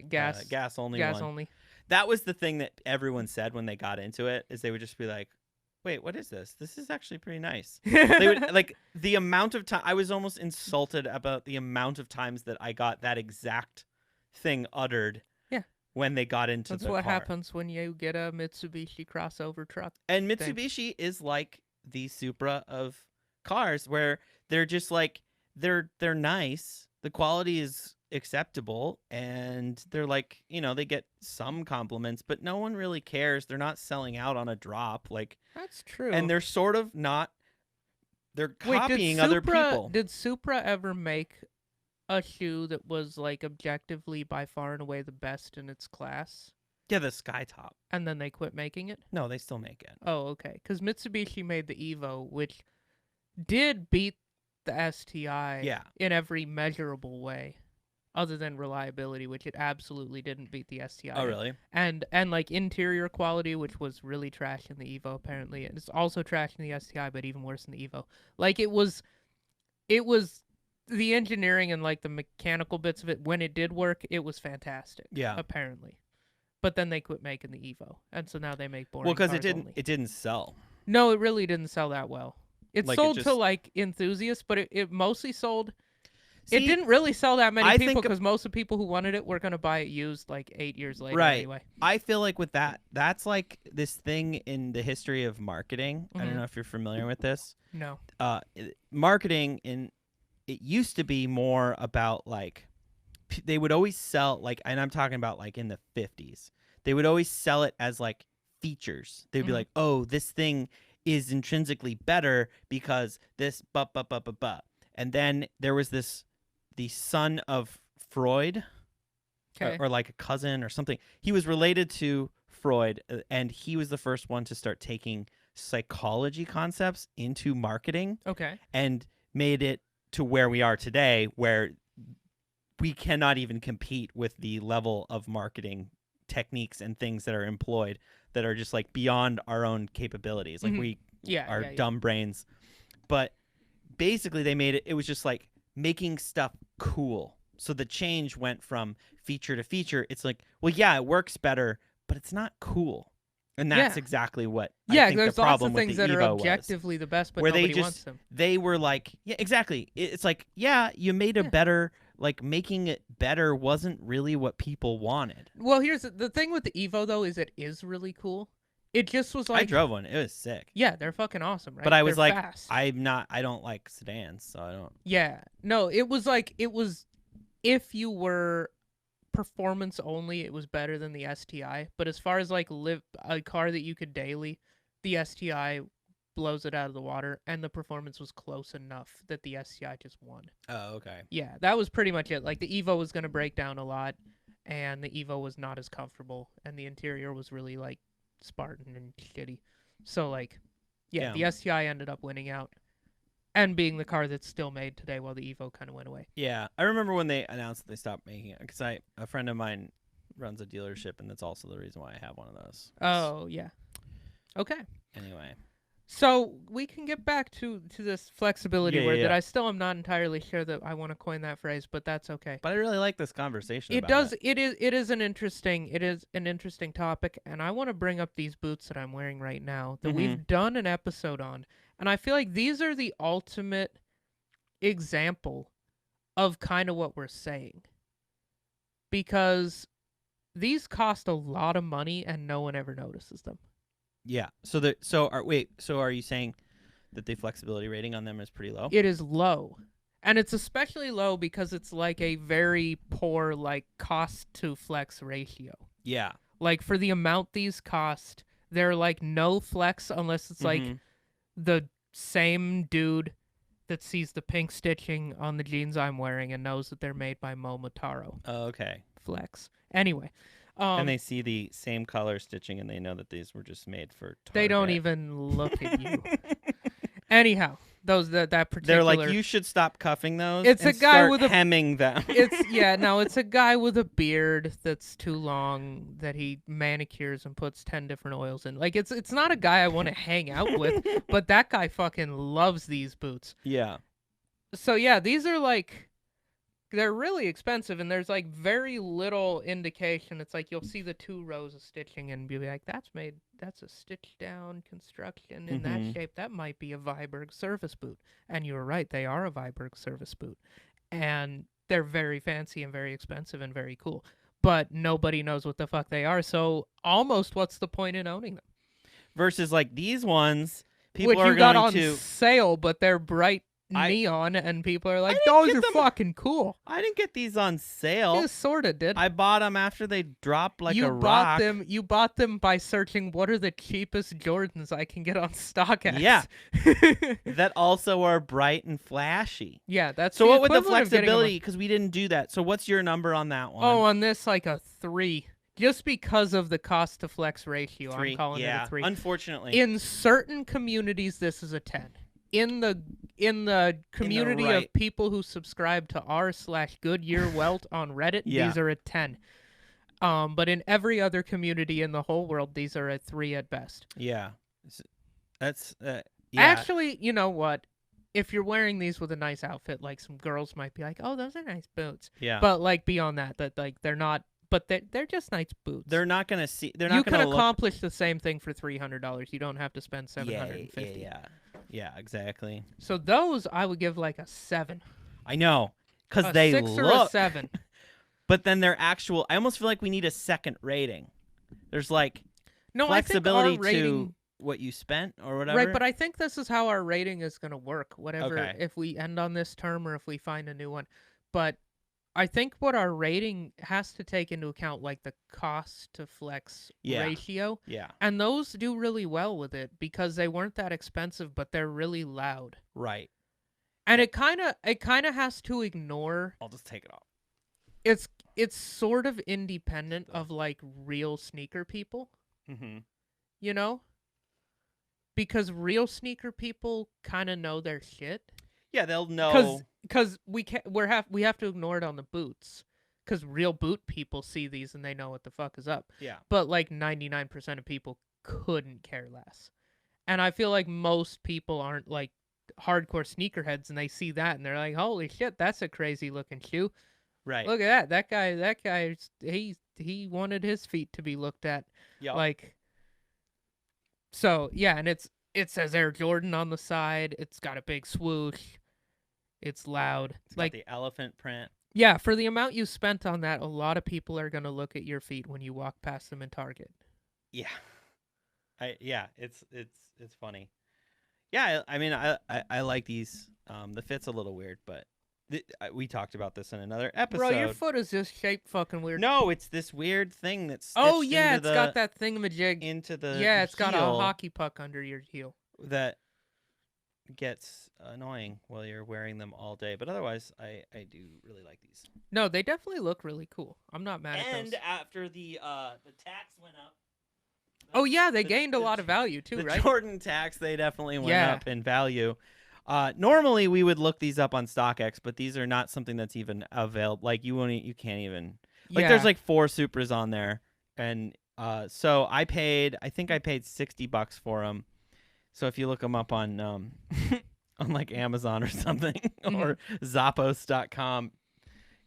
[SPEAKER 2] Gas
[SPEAKER 1] only. That was the thing that everyone said when they got into it, is they would just be like, "Wait, what is this? This is actually pretty nice." They would like the amount of time. I was almost insulted about the amount of times that I got that exact thing uttered. When they got into
[SPEAKER 2] That's
[SPEAKER 1] the
[SPEAKER 2] what
[SPEAKER 1] car.
[SPEAKER 2] happens when you get a Mitsubishi crossover truck.
[SPEAKER 1] And Mitsubishi is like the Supra of cars, where they're just like they're nice, the quality is acceptable, and they're like, they get some compliments, but no one really cares. They're not selling out on a drop. Like
[SPEAKER 2] that's true.
[SPEAKER 1] And they're sort of not. They're copying other people.
[SPEAKER 2] Did Supra ever make a shoe that was like objectively by far and away the best in its class?
[SPEAKER 1] Yeah, the Skytop.
[SPEAKER 2] And then they quit making it?
[SPEAKER 1] No, they still make it.
[SPEAKER 2] Oh, okay. Because Mitsubishi made the Evo, which did beat the STI in every measurable way, other than reliability, which it absolutely didn't beat the STI.
[SPEAKER 1] Oh, really?
[SPEAKER 2] And like interior quality, which was really trash in the Evo, apparently. And it's also trash in the STI, but even worse in the Evo. Like it it was the engineering and like the mechanical bits of it. When it did work, it was fantastic.
[SPEAKER 1] Yeah.
[SPEAKER 2] Apparently, but then they quit making the Evo, and so now they make boring.
[SPEAKER 1] Well, because
[SPEAKER 2] cars only.
[SPEAKER 1] it didn't sell.
[SPEAKER 2] No, it really didn't sell that well. It
[SPEAKER 1] Like,
[SPEAKER 2] sold
[SPEAKER 1] it
[SPEAKER 2] to
[SPEAKER 1] just-
[SPEAKER 2] like enthusiasts, but it mostly sold.
[SPEAKER 1] See,
[SPEAKER 2] It didn't really sell that many
[SPEAKER 1] I
[SPEAKER 2] people
[SPEAKER 1] think-
[SPEAKER 2] because most of the people who wanted it were going to buy it used like 8 years later
[SPEAKER 1] Right.
[SPEAKER 2] anyway.
[SPEAKER 1] I feel like with that's like this thing in the history of marketing. I
[SPEAKER 2] Mhm.
[SPEAKER 1] don't know if you're familiar with this.
[SPEAKER 2] No.
[SPEAKER 1] Marketing it used to be more about like they would always sell like, and I'm talking about like in the 50s. They would always sell it as like features. They'd be
[SPEAKER 2] Mhm.
[SPEAKER 1] like, "Oh, this thing is intrinsically better because this And then there was the son of Freud,
[SPEAKER 2] Okay.
[SPEAKER 1] or like a cousin or something. He was related to Freud, and he was the first one to start taking psychology concepts into marketing
[SPEAKER 2] Okay.
[SPEAKER 1] and made it to where we are today, where we cannot even compete with the level of marketing techniques and things that are employed that are just like beyond our own capabilities. Like
[SPEAKER 2] Mhm. Yeah.
[SPEAKER 1] our
[SPEAKER 2] yeah.
[SPEAKER 1] dumb brains. But basically they made it was just like making stuff cool. So the change went from feature to feature. It's like, well, yeah, it works better, but it's not cool. And that's
[SPEAKER 2] Yeah.
[SPEAKER 1] exactly what
[SPEAKER 2] Yeah,
[SPEAKER 1] I think
[SPEAKER 2] there's
[SPEAKER 1] the
[SPEAKER 2] lots
[SPEAKER 1] problem
[SPEAKER 2] of
[SPEAKER 1] with
[SPEAKER 2] things
[SPEAKER 1] the
[SPEAKER 2] that are
[SPEAKER 1] Evo was.
[SPEAKER 2] objectively the best, but
[SPEAKER 1] Where they
[SPEAKER 2] nobody
[SPEAKER 1] just-
[SPEAKER 2] wants them.
[SPEAKER 1] They were like, yeah, exactly. It's like, yeah, you made a
[SPEAKER 2] Yeah.
[SPEAKER 1] better, like making it better wasn't really what people wanted.
[SPEAKER 2] Well, here's the thing with the Evo though is it is really cool. It just was like
[SPEAKER 1] I drove one. It was sick.
[SPEAKER 2] Yeah, they're fucking awesome, right?
[SPEAKER 1] But I was
[SPEAKER 2] They're
[SPEAKER 1] like,
[SPEAKER 2] fast.
[SPEAKER 1] I don't like sedans, so I don't.
[SPEAKER 2] Yeah. No, it was if you were performance only, it was better than the STI. But as far as like a car that you could daily, the STI blows it out of the water, and the performance was close enough that the STI just won.
[SPEAKER 1] Oh, okay.
[SPEAKER 2] Yeah, that was pretty much it. Like the Evo was gonna break down a lot, and the Evo was not as comfortable, and the interior was really like Spartan and shitty. So like, yeah, the STI ended up winning out. And being the car that's still made today while the Evo kind of went away.
[SPEAKER 1] Yeah, I remember when they announced that they stopped making it because a friend of mine runs a dealership, and that's also the reason why I have one of those.
[SPEAKER 2] Oh, yeah. Okay.
[SPEAKER 1] Anyway.
[SPEAKER 2] So we can get back to this flexibility
[SPEAKER 1] Yeah,
[SPEAKER 2] word
[SPEAKER 1] yeah,
[SPEAKER 2] that
[SPEAKER 1] yeah.
[SPEAKER 2] I still am not entirely sure that I want to coin that phrase, but that's okay.
[SPEAKER 1] But I really like this conversation.
[SPEAKER 2] It
[SPEAKER 1] about
[SPEAKER 2] does. It is an interesting topic, and I want to bring up these boots that I'm wearing right now that we've done an episode on. And I feel like these are the ultimate example of kind of what we're saying. Because these cost a lot of money and no one ever notices them.
[SPEAKER 1] Yeah. So are you saying that the flexibility rating on them is pretty low?
[SPEAKER 2] It is low. And it's especially low because it's like a very poor like cost to flex ratio.
[SPEAKER 1] Yeah.
[SPEAKER 2] Like for the amount these cost, they're like no flex unless it's like the same dude that sees the pink stitching on the jeans I'm wearing and knows that they're made by Momotaro.
[SPEAKER 1] Oh, okay.
[SPEAKER 2] Flex. Anyway.
[SPEAKER 1] And they see the same color stitching and they know that these were just made for Target.
[SPEAKER 2] They don't even look at you. Anyhow, that particular.
[SPEAKER 1] They're like, you should stop cuffing those.
[SPEAKER 2] It's
[SPEAKER 1] and
[SPEAKER 2] a guy
[SPEAKER 1] start
[SPEAKER 2] with a
[SPEAKER 1] hemming them.
[SPEAKER 2] It's a guy with a beard that's too long that he manicures and puts 10 different oils in. Like it's not a guy I want to hang out with, but that guy fucking loves these boots.
[SPEAKER 1] Yeah.
[SPEAKER 2] So yeah, these are like they're really expensive and there's like very little indication. It's like you'll see the 2 rows of stitching and be like, that's a stitch down construction in that shape. That might be a Viberg service boot. And you were right, they are a Viberg service boot. And they're very fancy and very expensive and very cool. But nobody knows what the fuck they are. So almost what's the point in owning them?
[SPEAKER 1] Versus like these ones, people
[SPEAKER 2] Which
[SPEAKER 1] are
[SPEAKER 2] you got
[SPEAKER 1] going
[SPEAKER 2] on
[SPEAKER 1] to
[SPEAKER 2] sale, but they're bright neon and people are like,
[SPEAKER 1] didn't
[SPEAKER 2] those
[SPEAKER 1] get
[SPEAKER 2] are
[SPEAKER 1] them-
[SPEAKER 2] fucking cool.
[SPEAKER 1] I didn't get these on sale.
[SPEAKER 2] You sort of did.
[SPEAKER 1] I bought them after they dropped like
[SPEAKER 2] you
[SPEAKER 1] a
[SPEAKER 2] bought
[SPEAKER 1] rock.
[SPEAKER 2] You bought them by searching what are the cheapest Jordans I can get on StockX.
[SPEAKER 1] Yeah. That also are bright and flashy.
[SPEAKER 2] Yeah, that's
[SPEAKER 1] So
[SPEAKER 2] the
[SPEAKER 1] what with the
[SPEAKER 2] equivalent of getting them
[SPEAKER 1] flexibility? Because we didn't do that. So what's your number on that one?
[SPEAKER 2] Oh, on this like a 3. Just because of the cost to flex ratio,
[SPEAKER 1] 3.
[SPEAKER 2] I'm calling
[SPEAKER 1] yeah.
[SPEAKER 2] it a 3.
[SPEAKER 1] Unfortunately.
[SPEAKER 2] In certain communities, this is a 10. In the community
[SPEAKER 1] right-
[SPEAKER 2] of people who subscribe to r/Goodyear Welt on Reddit,
[SPEAKER 1] Yeah.
[SPEAKER 2] these are a 10. But in every other community in the whole world, these are a 3 at best.
[SPEAKER 1] Yeah. That's yeah.
[SPEAKER 2] Actually, you know what? if you're wearing these with a nice outfit, like some girls might be like, "Oh, those are nice boots."
[SPEAKER 1] Yeah.
[SPEAKER 2] But like beyond that, like they're not. But they're just nice boots.
[SPEAKER 1] They're not gonna see. They're
[SPEAKER 2] you
[SPEAKER 1] not gonna
[SPEAKER 2] can
[SPEAKER 1] look.
[SPEAKER 2] accomplish the same thing for $300. You don't have to spend $750.
[SPEAKER 1] Yeah, exactly.
[SPEAKER 2] So those I would give like a 7.
[SPEAKER 1] I know, because
[SPEAKER 2] A
[SPEAKER 1] they
[SPEAKER 2] 6
[SPEAKER 1] look.
[SPEAKER 2] or a 7.
[SPEAKER 1] But then they're actual. I almost feel like we need a second rating. There's like
[SPEAKER 2] No,
[SPEAKER 1] flexibility
[SPEAKER 2] I think our rating,
[SPEAKER 1] to what you spent or whatever.
[SPEAKER 2] right, but I think this is how our rating is going to work. Whatever,
[SPEAKER 1] Okay.
[SPEAKER 2] if we end on this term or if we find a new one. But I think what our rating has to take into account, like the cost to flex ratio.
[SPEAKER 1] Yeah.
[SPEAKER 2] And those do really well with it because they weren't that expensive, but they're really loud.
[SPEAKER 1] Right.
[SPEAKER 2] And it kind of has to ignore.
[SPEAKER 1] I'll just take it off.
[SPEAKER 2] It's sort of independent of like real sneaker people.
[SPEAKER 1] Mm-hmm.
[SPEAKER 2] You know? Because real sneaker people kind of know their shit.
[SPEAKER 1] Yeah, they'll know.
[SPEAKER 2] Because we have to ignore it on the boots. Because real boot people see these and they know what the fuck is up.
[SPEAKER 1] Yeah.
[SPEAKER 2] But like 99% of people couldn't care less. And I feel like most people aren't like hardcore sneakerheads and they see that and they're like, holy shit, that's a crazy looking shoe.
[SPEAKER 1] Right.
[SPEAKER 2] Look at that. That guy, he wanted his feet to be looked at.
[SPEAKER 1] Yep.
[SPEAKER 2] Like, so yeah, and it says Air Jordan on the side. It's got a big swoosh. It's loud.
[SPEAKER 1] It's
[SPEAKER 2] like
[SPEAKER 1] got the elephant print.
[SPEAKER 2] Yeah, for the amount you spent on that, a lot of people are gonna look at your feet when you walk past them in Target.
[SPEAKER 1] Yeah. It's funny. Yeah, I mean, I like these. The fit's a little weird, but we talked about this in another episode.
[SPEAKER 2] Bro, your foot is just shaped fucking weird.
[SPEAKER 1] No, it's this weird thing that's
[SPEAKER 2] oh yeah, it's got that thingamajig
[SPEAKER 1] into the
[SPEAKER 2] yeah, it's got a
[SPEAKER 1] heel
[SPEAKER 2] hockey puck under your heel.
[SPEAKER 1] that gets annoying while you're wearing them all day. But otherwise, I do really like these.
[SPEAKER 2] No, they definitely look really cool. I'm not mad at those.
[SPEAKER 1] And after the tax went up.
[SPEAKER 2] Oh yeah, they gained a lot of value too,
[SPEAKER 1] the
[SPEAKER 2] right?
[SPEAKER 1] Jordan tax, they definitely went up in value. Normally we would look these up on StockX, but these are not something that's even available. Like you can't even like. There's like 4 Supras on there, and so I think I paid $60 for them. So if you look them up on on like Amazon or something or Zappos.com,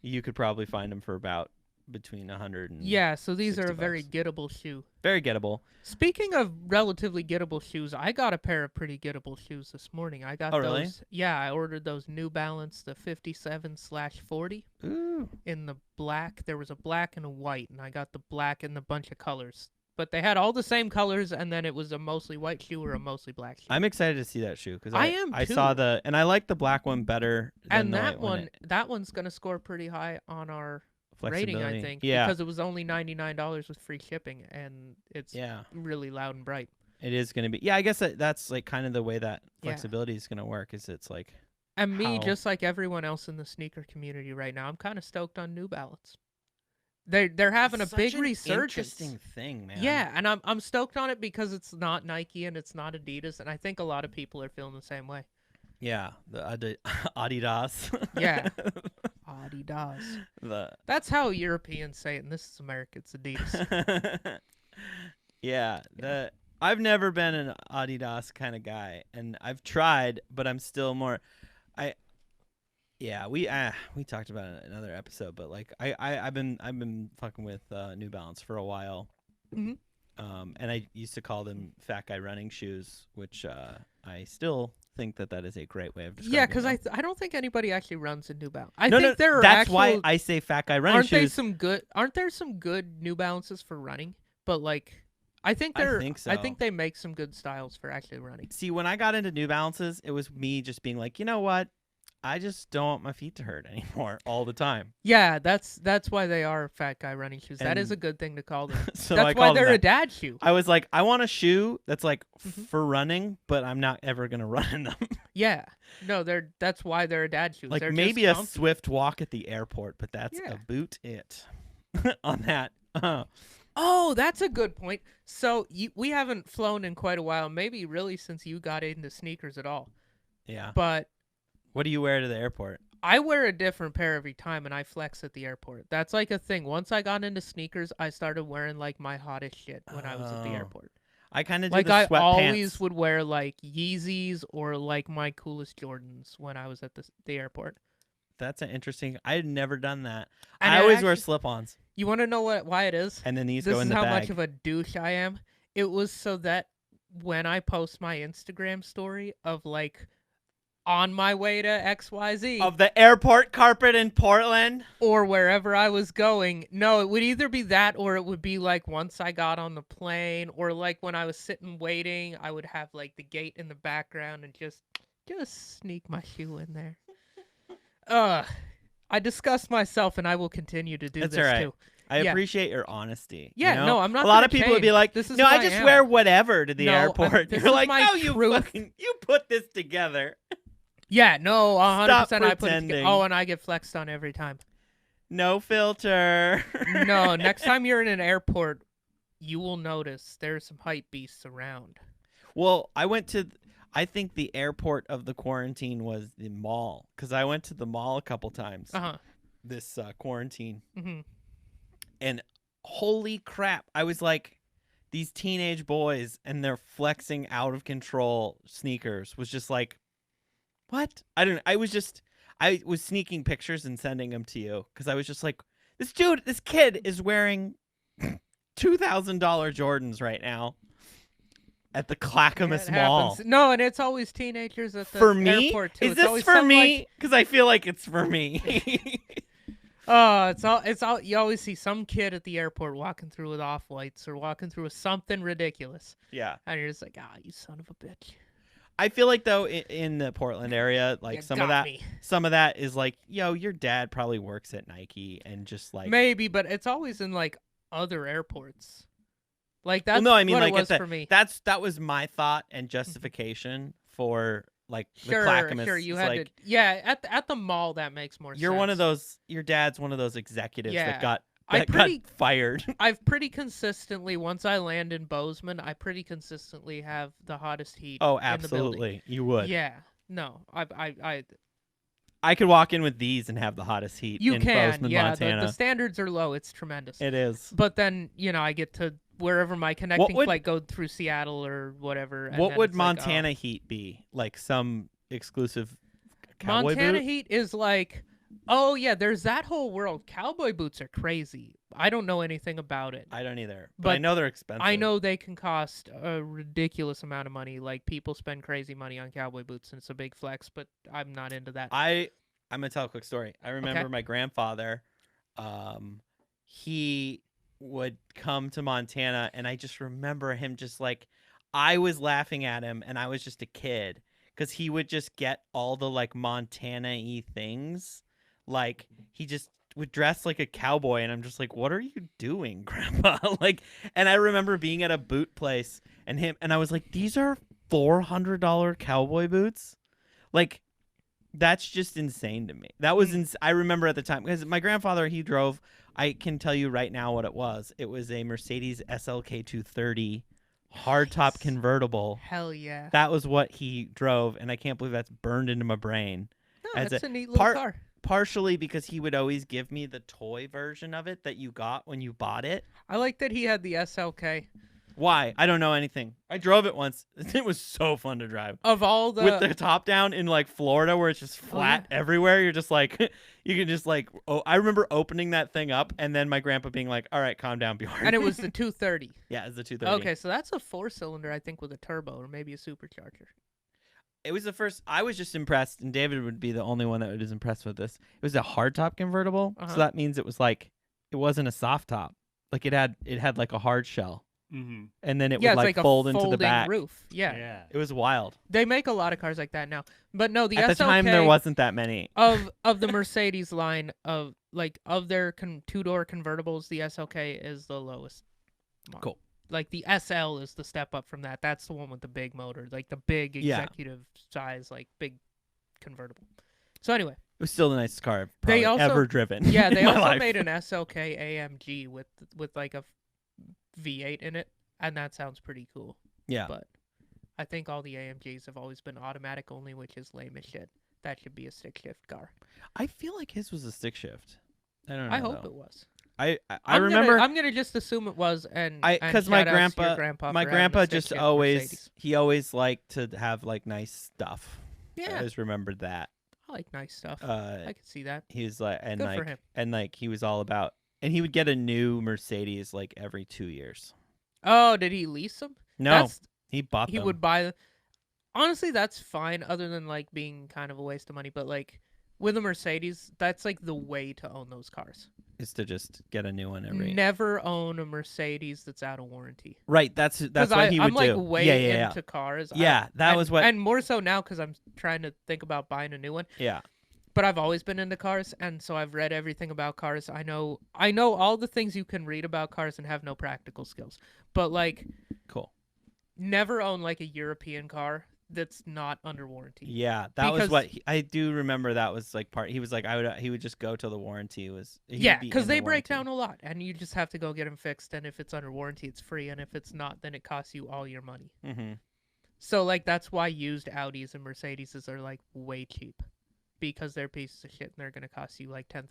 [SPEAKER 1] you could probably find them for about between 100 and
[SPEAKER 2] so these are a very gettable shoe.
[SPEAKER 1] Very gettable.
[SPEAKER 2] Speaking of relatively gettable shoes, I got a pair of pretty gettable shoes this morning. I got those.
[SPEAKER 1] Really?
[SPEAKER 2] Yeah, I ordered those New Balance, the 57/40 in the black. There was a black and a white, and I got the black in a bunch of colors. But they had all the same colors, and then it was a mostly white shoe or a mostly black shoe.
[SPEAKER 1] I'm excited to see that shoe because
[SPEAKER 2] I am
[SPEAKER 1] I
[SPEAKER 2] too.
[SPEAKER 1] saw and I like the black one better. Than
[SPEAKER 2] And
[SPEAKER 1] the
[SPEAKER 2] that
[SPEAKER 1] white
[SPEAKER 2] that one's gonna score pretty high on our rating, I think.
[SPEAKER 1] Yeah.
[SPEAKER 2] Because it was only $99 with free shipping, and it's really loud and bright.
[SPEAKER 1] It is going to be. Yeah, I guess that's like kind of the way that flexibility is going to work. Is it's like.
[SPEAKER 2] And me, just like everyone else in the sneaker community right now, I'm kind of stoked on New Balance. They're having a big resurgence.
[SPEAKER 1] Interesting thing, man.
[SPEAKER 2] Yeah, and I'm stoked on it because it's not Nike and it's not Adidas, and I think a lot of people are feeling the same way.
[SPEAKER 1] Yeah, the Adidas.
[SPEAKER 2] Yeah, Adidas. That's how Europeans say it, and this is America. It's Adidas.
[SPEAKER 1] Yeah, I've never been an Adidas kind of guy, and I've tried, but I'm still more. We talked about it in another episode, but like I've been fucking with New Balance for a while, and I used to call them fat guy running shoes, which I still think that is a great way of describing.
[SPEAKER 2] Yeah, because I don't think anybody actually runs in New Balance.
[SPEAKER 1] That's why I say fat guy running shoes.
[SPEAKER 2] Aren't there some good New Balances for running? But like, I think so. I think they make some good styles for actually running.
[SPEAKER 1] See, when I got into New Balances, it was me just being like, you know what? I just don't want my feet to hurt anymore all the time.
[SPEAKER 2] Yeah, that's why they are fat guy running shoes. That is a good thing to call them.
[SPEAKER 1] So
[SPEAKER 2] that's why they're a dad shoe.
[SPEAKER 1] I was like, I want a shoe that's like for running, but I'm not ever gonna run in them.
[SPEAKER 2] Yeah, no, that's why they're a dad shoe.
[SPEAKER 1] Like
[SPEAKER 2] they're
[SPEAKER 1] maybe a swift walk at the airport, but that's about it on that.
[SPEAKER 2] Oh, that's a good point. So we haven't flown in quite a while, maybe really since you got into sneakers at all.
[SPEAKER 1] Yeah.
[SPEAKER 2] But
[SPEAKER 1] what do you wear to the airport?
[SPEAKER 2] I wear a different pair every time, and I flex at the airport. That's like a thing. Once I got into sneakers, I started wearing like my hottest shit when I was at the airport.
[SPEAKER 1] I kind of do
[SPEAKER 2] Like
[SPEAKER 1] the
[SPEAKER 2] I
[SPEAKER 1] sweatpants.
[SPEAKER 2] always would wear like Yeezys or like my coolest Jordans when I was at the airport.
[SPEAKER 1] That's an interesting. I had never done that.
[SPEAKER 2] And
[SPEAKER 1] I
[SPEAKER 2] it
[SPEAKER 1] always wear
[SPEAKER 2] actually-
[SPEAKER 1] slip-ons,
[SPEAKER 2] You want to know why it is?
[SPEAKER 1] and then these
[SPEAKER 2] This
[SPEAKER 1] go in
[SPEAKER 2] is
[SPEAKER 1] the
[SPEAKER 2] how
[SPEAKER 1] bag.
[SPEAKER 2] much of a douche I am. It was so that when I post my Instagram story of like on my way to XYZ
[SPEAKER 1] Of the airport carpet in Portland.
[SPEAKER 2] or wherever I was going, no, it would either be that or it would be like once I got on the plane or like when I was sitting waiting, I would have like the gate in the background and just sneak my shoe in there. I discuss myself and I will continue to do
[SPEAKER 1] That's
[SPEAKER 2] this
[SPEAKER 1] all right.
[SPEAKER 2] too.
[SPEAKER 1] I
[SPEAKER 2] Yeah.
[SPEAKER 1] appreciate your honesty.
[SPEAKER 2] Yeah,
[SPEAKER 1] you know?
[SPEAKER 2] no, I'm not
[SPEAKER 1] A lot
[SPEAKER 2] gonna
[SPEAKER 1] of people would be
[SPEAKER 2] change.
[SPEAKER 1] like,
[SPEAKER 2] This is
[SPEAKER 1] "No,
[SPEAKER 2] who
[SPEAKER 1] I
[SPEAKER 2] I
[SPEAKER 1] just
[SPEAKER 2] am."
[SPEAKER 1] wear whatever to the
[SPEAKER 2] No,
[SPEAKER 1] airport."
[SPEAKER 2] this
[SPEAKER 1] You're
[SPEAKER 2] is
[SPEAKER 1] like,
[SPEAKER 2] my
[SPEAKER 1] "No, you
[SPEAKER 2] truth.
[SPEAKER 1] you put this together."
[SPEAKER 2] Yeah, no, 100%.
[SPEAKER 1] Stop
[SPEAKER 2] I put it
[SPEAKER 1] pretending.
[SPEAKER 2] together. Oh, and I get flexed on every time.
[SPEAKER 1] No filter.
[SPEAKER 2] No, next time you're in an airport, you will notice there's some hype beasts around.
[SPEAKER 1] Well, I think the airport of the quarantine was the mall, because I went to the mall a couple times this quarantine.
[SPEAKER 2] Mm-hmm.
[SPEAKER 1] And holy crap, I was like, these teenage boys and their flexing out of control sneakers was just like, what? I was sneaking pictures and sending them to you because I was just like, this kid is wearing $2,000 Jordans right now at the Clackamas Mall.
[SPEAKER 2] Happens. No, and it's always teenagers at the
[SPEAKER 1] For me?
[SPEAKER 2] airport too.
[SPEAKER 1] Is
[SPEAKER 2] It's
[SPEAKER 1] this
[SPEAKER 2] always
[SPEAKER 1] for
[SPEAKER 2] some,
[SPEAKER 1] me? Because I feel like it's for me.
[SPEAKER 2] Oh, it's all. You always see some kid at the airport walking through with off-whites or walking through with something ridiculous,
[SPEAKER 1] Yeah.
[SPEAKER 2] and you're just like, you son of a bitch.
[SPEAKER 1] I feel like though in the Portland area, like
[SPEAKER 2] You
[SPEAKER 1] some
[SPEAKER 2] got me.
[SPEAKER 1] of that is like, yo, your dad probably works at Nike and just like
[SPEAKER 2] Maybe, but it's always in like other airports. Like that's
[SPEAKER 1] well, no, I mean
[SPEAKER 2] what
[SPEAKER 1] like
[SPEAKER 2] it was
[SPEAKER 1] at
[SPEAKER 2] for me.
[SPEAKER 1] that was my thought and justification for like the
[SPEAKER 2] Sure,
[SPEAKER 1] Clackamas.
[SPEAKER 2] sure. You
[SPEAKER 1] It's
[SPEAKER 2] had
[SPEAKER 1] like,
[SPEAKER 2] to. Yeah, at the mall that makes more sense.
[SPEAKER 1] you're one of those. Your dad's one of those executives
[SPEAKER 2] Yeah.
[SPEAKER 1] that got
[SPEAKER 2] I
[SPEAKER 1] got fired.
[SPEAKER 2] I've pretty consistently, once I land in Bozeman, I pretty consistently have the hottest heat.
[SPEAKER 1] Oh,
[SPEAKER 2] in the building.
[SPEAKER 1] absolutely, you would.
[SPEAKER 2] Yeah. No,
[SPEAKER 1] I could walk in with these and have the hottest heat
[SPEAKER 2] you
[SPEAKER 1] in
[SPEAKER 2] can.
[SPEAKER 1] Bozeman,
[SPEAKER 2] Yeah,
[SPEAKER 1] Montana.
[SPEAKER 2] the standards are low. It's tremendous.
[SPEAKER 1] It is.
[SPEAKER 2] But then I get to wherever my connecting
[SPEAKER 1] would-
[SPEAKER 2] flight go through Seattle or whatever. And
[SPEAKER 1] What
[SPEAKER 2] then
[SPEAKER 1] would
[SPEAKER 2] it's like,
[SPEAKER 1] Montana heat be? Like some exclusive cowboy
[SPEAKER 2] Montana
[SPEAKER 1] boot?
[SPEAKER 2] heat is like, oh yeah, there's that whole world. Cowboy boots are crazy. I don't know anything about it.
[SPEAKER 1] I don't either, but I
[SPEAKER 2] But
[SPEAKER 1] know they're expensive.
[SPEAKER 2] I know they can cost a ridiculous amount of money. Like people spend crazy money on cowboy boots, and it's a big flex. But I'm not into that.
[SPEAKER 1] I'm gonna tell a quick story. I remember
[SPEAKER 2] Okay.
[SPEAKER 1] my grandfather. He would come to Montana, and I just remember him just like, I was laughing at him, and I was just a kid because he would just get all the like Montana-y things, like he just would dress like a cowboy, and I'm just like, what are you doing, Grandpa? Like, and I remember being at a boot place, and I was like, these are $400 cowboy boots, like. That's just insane to me. That was I remember at the time because my grandfather, he drove. I can tell you right now what it was. It was a Mercedes SLK 230 hardtop convertible.
[SPEAKER 2] Hell yeah.
[SPEAKER 1] That was what he drove, and I can't believe that's burned into my brain.
[SPEAKER 2] No,
[SPEAKER 1] as
[SPEAKER 2] it's
[SPEAKER 1] a
[SPEAKER 2] a neat little car.
[SPEAKER 1] Partially because he would always give me the toy version of it that you got when you bought it.
[SPEAKER 2] I like that he had the SLK.
[SPEAKER 1] Why? I don't know anything. I drove it once. It was so fun to drive.
[SPEAKER 2] Of all the
[SPEAKER 1] With the top down in like Florida where it's just flat everywhere. You're just like, you can just like, I remember opening that thing up and then my grandpa being like, all right, calm down, Bjorn.
[SPEAKER 2] and it was the 230.
[SPEAKER 1] Yeah, it's the 230.
[SPEAKER 2] Okay, so that's a 4-cylinder, I think, with a turbo or maybe a supercharger.
[SPEAKER 1] It was the first, I was just impressed, and David would be the only one that was impressed with this. It was a hardtop convertible. So that means it was like, it wasn't a soft top. Like it had like a hard shell.
[SPEAKER 3] Mm-hmm.
[SPEAKER 1] And then it
[SPEAKER 2] Yeah,
[SPEAKER 1] would
[SPEAKER 2] it's
[SPEAKER 1] like
[SPEAKER 2] like
[SPEAKER 1] fold
[SPEAKER 2] a
[SPEAKER 1] into the
[SPEAKER 2] folding
[SPEAKER 1] back.
[SPEAKER 2] roof. Yeah.
[SPEAKER 3] Yeah.
[SPEAKER 1] It was wild.
[SPEAKER 2] They make a lot of cars like that now. But no, the
[SPEAKER 1] At
[SPEAKER 2] SLK
[SPEAKER 1] the time, there wasn't that many.
[SPEAKER 2] of the Mercedes line of their two-door convertibles, the SLK is the lowest.
[SPEAKER 1] Cool.
[SPEAKER 2] Like the SL is the step up from that. That's the one with the big motor, like the big executive size, like big convertible. So anyway,
[SPEAKER 1] It was still the nicest car I've
[SPEAKER 2] They
[SPEAKER 1] probably
[SPEAKER 2] also-
[SPEAKER 1] ever driven.
[SPEAKER 2] yeah,
[SPEAKER 1] in
[SPEAKER 2] they
[SPEAKER 1] my
[SPEAKER 2] also
[SPEAKER 1] life.
[SPEAKER 2] made an SLK AMG with like a V8 in it, and that sounds pretty cool.
[SPEAKER 1] Yeah.
[SPEAKER 2] But I think all the AMGs have always been automatic only, which is lame as shit. That should be a stick shift car.
[SPEAKER 1] I feel like his was a stick shift. I don't know.
[SPEAKER 2] I hope
[SPEAKER 1] though.
[SPEAKER 2] it was.
[SPEAKER 1] I remember.
[SPEAKER 2] I'm gonna just assume it was, and
[SPEAKER 1] because
[SPEAKER 2] my grandpa
[SPEAKER 1] just always liked to have like nice stuff.
[SPEAKER 2] Yeah,
[SPEAKER 1] I always remembered that.
[SPEAKER 2] I like nice stuff. I could see that.
[SPEAKER 1] He was like,
[SPEAKER 2] Good for him.
[SPEAKER 1] and like he was all about, and he would get a new Mercedes like every 2 years.
[SPEAKER 2] Oh, did he lease them?
[SPEAKER 1] No, he bought them.
[SPEAKER 2] He would buy. Honestly, that's fine. Other than like being kind of a waste of money, but like with a Mercedes, that's like the way to own those cars.
[SPEAKER 1] Is to just get a new one every.
[SPEAKER 2] Never own a Mercedes that's out of warranty.
[SPEAKER 1] Right, that's what he would do.
[SPEAKER 2] I'm like way into cars.
[SPEAKER 1] Yeah, that was what.
[SPEAKER 2] And more so now because I'm trying to think about buying a new one.
[SPEAKER 1] Yeah.
[SPEAKER 2] But I've always been into cars, and so I've read everything about cars. I know all the things you can read about cars and have no practical skills. But like,
[SPEAKER 1] cool.
[SPEAKER 2] Never own like a European car that's not under warranty.
[SPEAKER 1] Yeah, that was what I do remember. That was like part. He was like, he would just go till the warranty was.
[SPEAKER 2] Yeah, because they break down a lot, and you just have to go get them fixed. And if it's under warranty, it's free, and if it's not, then it costs you all your money.
[SPEAKER 1] Mm-hmm.
[SPEAKER 2] So like that's why used Audis and Mercedeses are like way cheap. Because they're pieces of shit and they're going to cost you like $10,000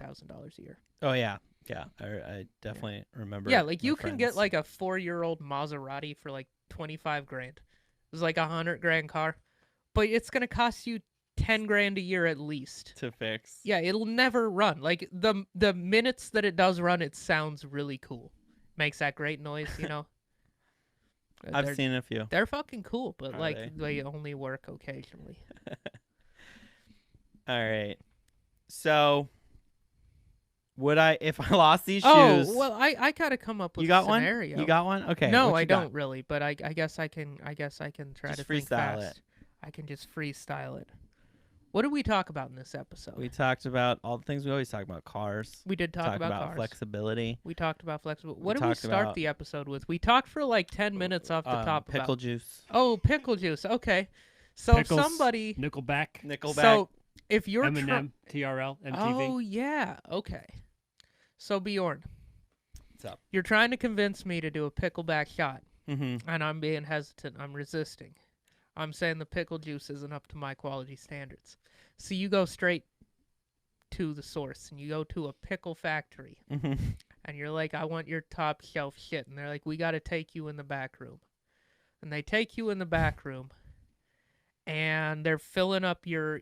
[SPEAKER 2] a year.
[SPEAKER 1] Oh, yeah. Yeah. I definitely remember.
[SPEAKER 2] Yeah, like you can get like a 4-year-old Maserati for like 25 grand. It was like $100 grand car. But it's going to cost you 10 grand a year at least.
[SPEAKER 1] To fix.
[SPEAKER 2] Yeah, it'll never run. Like the minutes that it does run, it sounds really cool. Makes that great noise, you know?
[SPEAKER 1] I've seen a few.
[SPEAKER 2] They're fucking cool, but they only work occasionally.
[SPEAKER 1] All right. So, would I, if I lost these shoes?
[SPEAKER 2] Oh, well, I gotta come up with
[SPEAKER 1] a
[SPEAKER 2] scenario.
[SPEAKER 1] One? You got one? Okay.
[SPEAKER 2] No, I don't really, but I guess I can try
[SPEAKER 1] just
[SPEAKER 2] to think
[SPEAKER 1] freestyle
[SPEAKER 2] fast.
[SPEAKER 1] it.
[SPEAKER 2] I can just freestyle it. What did we talk about in this episode?
[SPEAKER 1] We talked about all the things we always talk about. Cars.
[SPEAKER 2] We did talk about cars.
[SPEAKER 1] Flexibility.
[SPEAKER 2] We talked about flexibility. What did we start the episode with? We talked for like 10 minutes off the top.
[SPEAKER 1] Pickle juice.
[SPEAKER 2] Oh, pickle juice. Okay. So
[SPEAKER 3] Pickles,
[SPEAKER 2] somebody.
[SPEAKER 3] Nickleback.
[SPEAKER 2] So if you're
[SPEAKER 3] Eminem, TRL, MTV.
[SPEAKER 2] Oh yeah. Okay. So Bjorn,
[SPEAKER 1] what's up?
[SPEAKER 2] You're trying to convince me to do a pickleback shot,
[SPEAKER 1] and
[SPEAKER 2] I'm being hesitant. I'm resisting. I'm saying the pickle juice isn't up to my quality standards. So you go straight to the source, and you go to a pickle factory, and you're like, I want your top shelf shit. And they're like, we got to take you in the back room. And they take you in the back room, and they're filling up your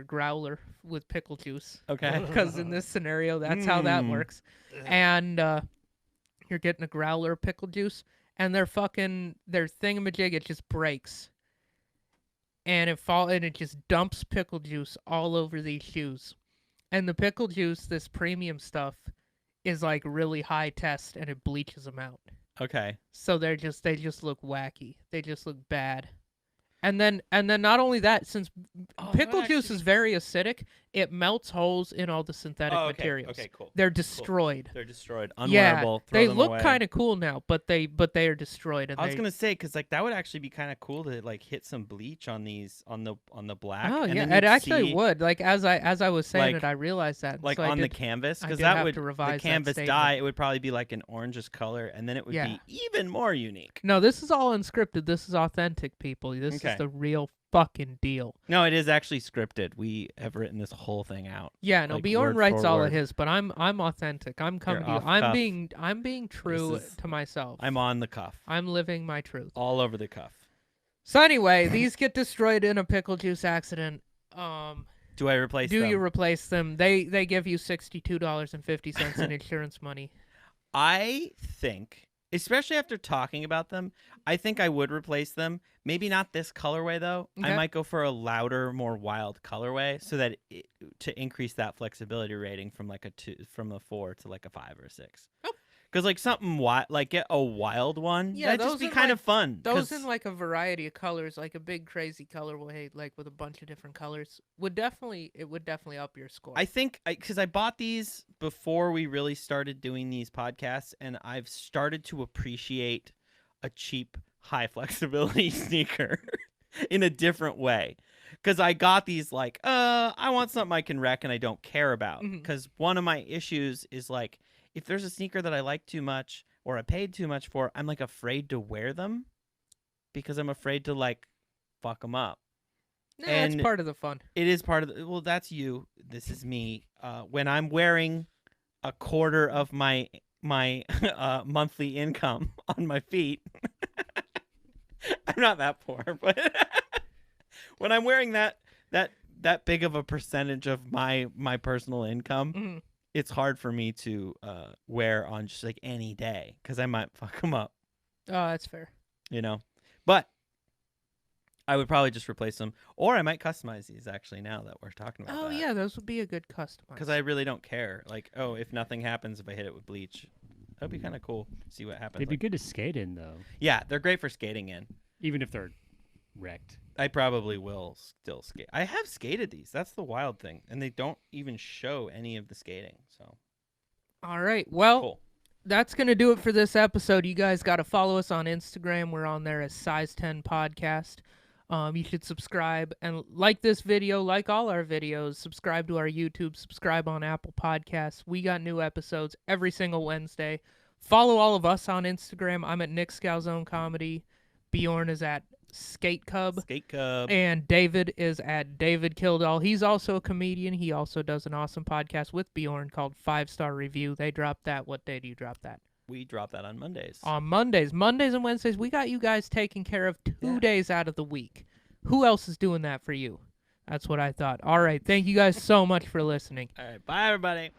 [SPEAKER 2] growler with pickle juice.
[SPEAKER 1] Okay.
[SPEAKER 2] Because in this scenario, that's how that works. And you're getting a growler of pickle juice, and their thingamajig, it just breaks. And it just dumps pickle juice all over these shoes. And the pickle juice, this premium stuff, is like really high test, and it bleaches them out.
[SPEAKER 1] Okay.
[SPEAKER 2] So they just look wacky. They just look bad. And then not only that, since pickle juice is very acidic, it melts holes in all the synthetic materials.
[SPEAKER 1] Okay, cool.
[SPEAKER 2] They're destroyed.
[SPEAKER 1] Cool. They're destroyed. Unwearable.
[SPEAKER 2] Yeah,
[SPEAKER 1] Throw
[SPEAKER 2] they
[SPEAKER 1] them
[SPEAKER 2] look kind of cool now, but they are destroyed. And
[SPEAKER 1] I was gonna say because like that would actually be kind of cool to like hit some bleach on these on the black.
[SPEAKER 2] Oh
[SPEAKER 1] and
[SPEAKER 2] yeah,
[SPEAKER 1] then
[SPEAKER 2] it actually would. Like as I was saying
[SPEAKER 1] like,
[SPEAKER 2] it, I realized that.
[SPEAKER 1] Like
[SPEAKER 2] so
[SPEAKER 1] on the canvas, because that would the canvas dye. It would probably be like an orangish color, and then it would be even more unique.
[SPEAKER 2] No, this is all unscripted. This is authentic, people. This is the real fucking deal.
[SPEAKER 1] No, it is actually scripted. We have written this whole thing out.
[SPEAKER 2] Yeah, no, like, Bjorn writes all of his, but I'm authentic. I'm coming to you. I'm being true to myself.
[SPEAKER 1] I'm on the cuff.
[SPEAKER 2] I'm living my truth.
[SPEAKER 1] All over the cuff.
[SPEAKER 2] So anyway, these get destroyed in a pickle juice accident.
[SPEAKER 1] Do I replace them?
[SPEAKER 2] Do you replace them? They give you $62.50 in insurance money.
[SPEAKER 1] I think, especially after talking about them, I think I would replace them. Maybe not this colorway, though. Okay. I might go for a louder, more wild colorway so that to increase that flexibility rating from like from a 4 to like a 5 or a 6. Oh. Because like something wild, like get a wild one. Yeah, that'd just be kind of fun.
[SPEAKER 2] Those in like a variety of colors, like a big crazy colorway, like with a bunch of different colors, would definitely up your score.
[SPEAKER 1] I think because I bought these before we really started doing these podcasts, and I've started to appreciate a cheap, high flexibility sneaker in a different way. Because I got these like, I want something I can wreck and I don't care about. Because one of my issues is like, if there's a sneaker that I like too much or I paid too much for, I'm like afraid to wear them because I'm afraid to like fuck them up.
[SPEAKER 2] Nah, and that's part of the fun.
[SPEAKER 1] It is part of the, well, that's you. This is me. When I'm wearing a quarter of my monthly income on my feet. I'm not that poor, but when I'm wearing that big of a percentage of my personal income, it's hard for me to wear on just like any day because I might fuck them up.
[SPEAKER 2] Oh, that's fair.
[SPEAKER 1] You know, but I would probably just replace them, or I might customize these. Actually, now that we're talking about
[SPEAKER 2] Oh
[SPEAKER 1] that.
[SPEAKER 2] yeah, those would be a good customize.
[SPEAKER 1] Because I really don't care. Like, oh, if nothing happens, if I hit it with bleach, that'd be kind of cool. See what happens.
[SPEAKER 3] They'd be good to skate in, though.
[SPEAKER 1] Yeah, they're great for skating in.
[SPEAKER 3] Even if they're wrecked.
[SPEAKER 1] I probably will still skate. I have skated these. That's the wild thing, and they don't even show any of the skating. So,
[SPEAKER 2] all right, well.
[SPEAKER 1] Cool.
[SPEAKER 2] That's going to do it for this episode. You guys got to follow us on Instagram. We're on there as Size 10 Podcast. You should subscribe and like this video, like all our videos. Subscribe to our YouTube. Subscribe on Apple Podcasts. We got new episodes every single Wednesday. Follow all of us on Instagram. I'm at Nick Scalzone Comedy. Bjorn is at Skate Cub. And David is at David Kildall. He's also a comedian. He also does an awesome podcast with Bjorn called 5-Star Review. They drop that. What day do you drop that?
[SPEAKER 1] We drop that on Mondays.
[SPEAKER 2] On Mondays. Mondays and Wednesdays. We got you guys taken care of 2 days out of the week. Who else is doing that for you? That's what I thought. All right. Thank you guys so much for listening.
[SPEAKER 1] All right. Bye, everybody.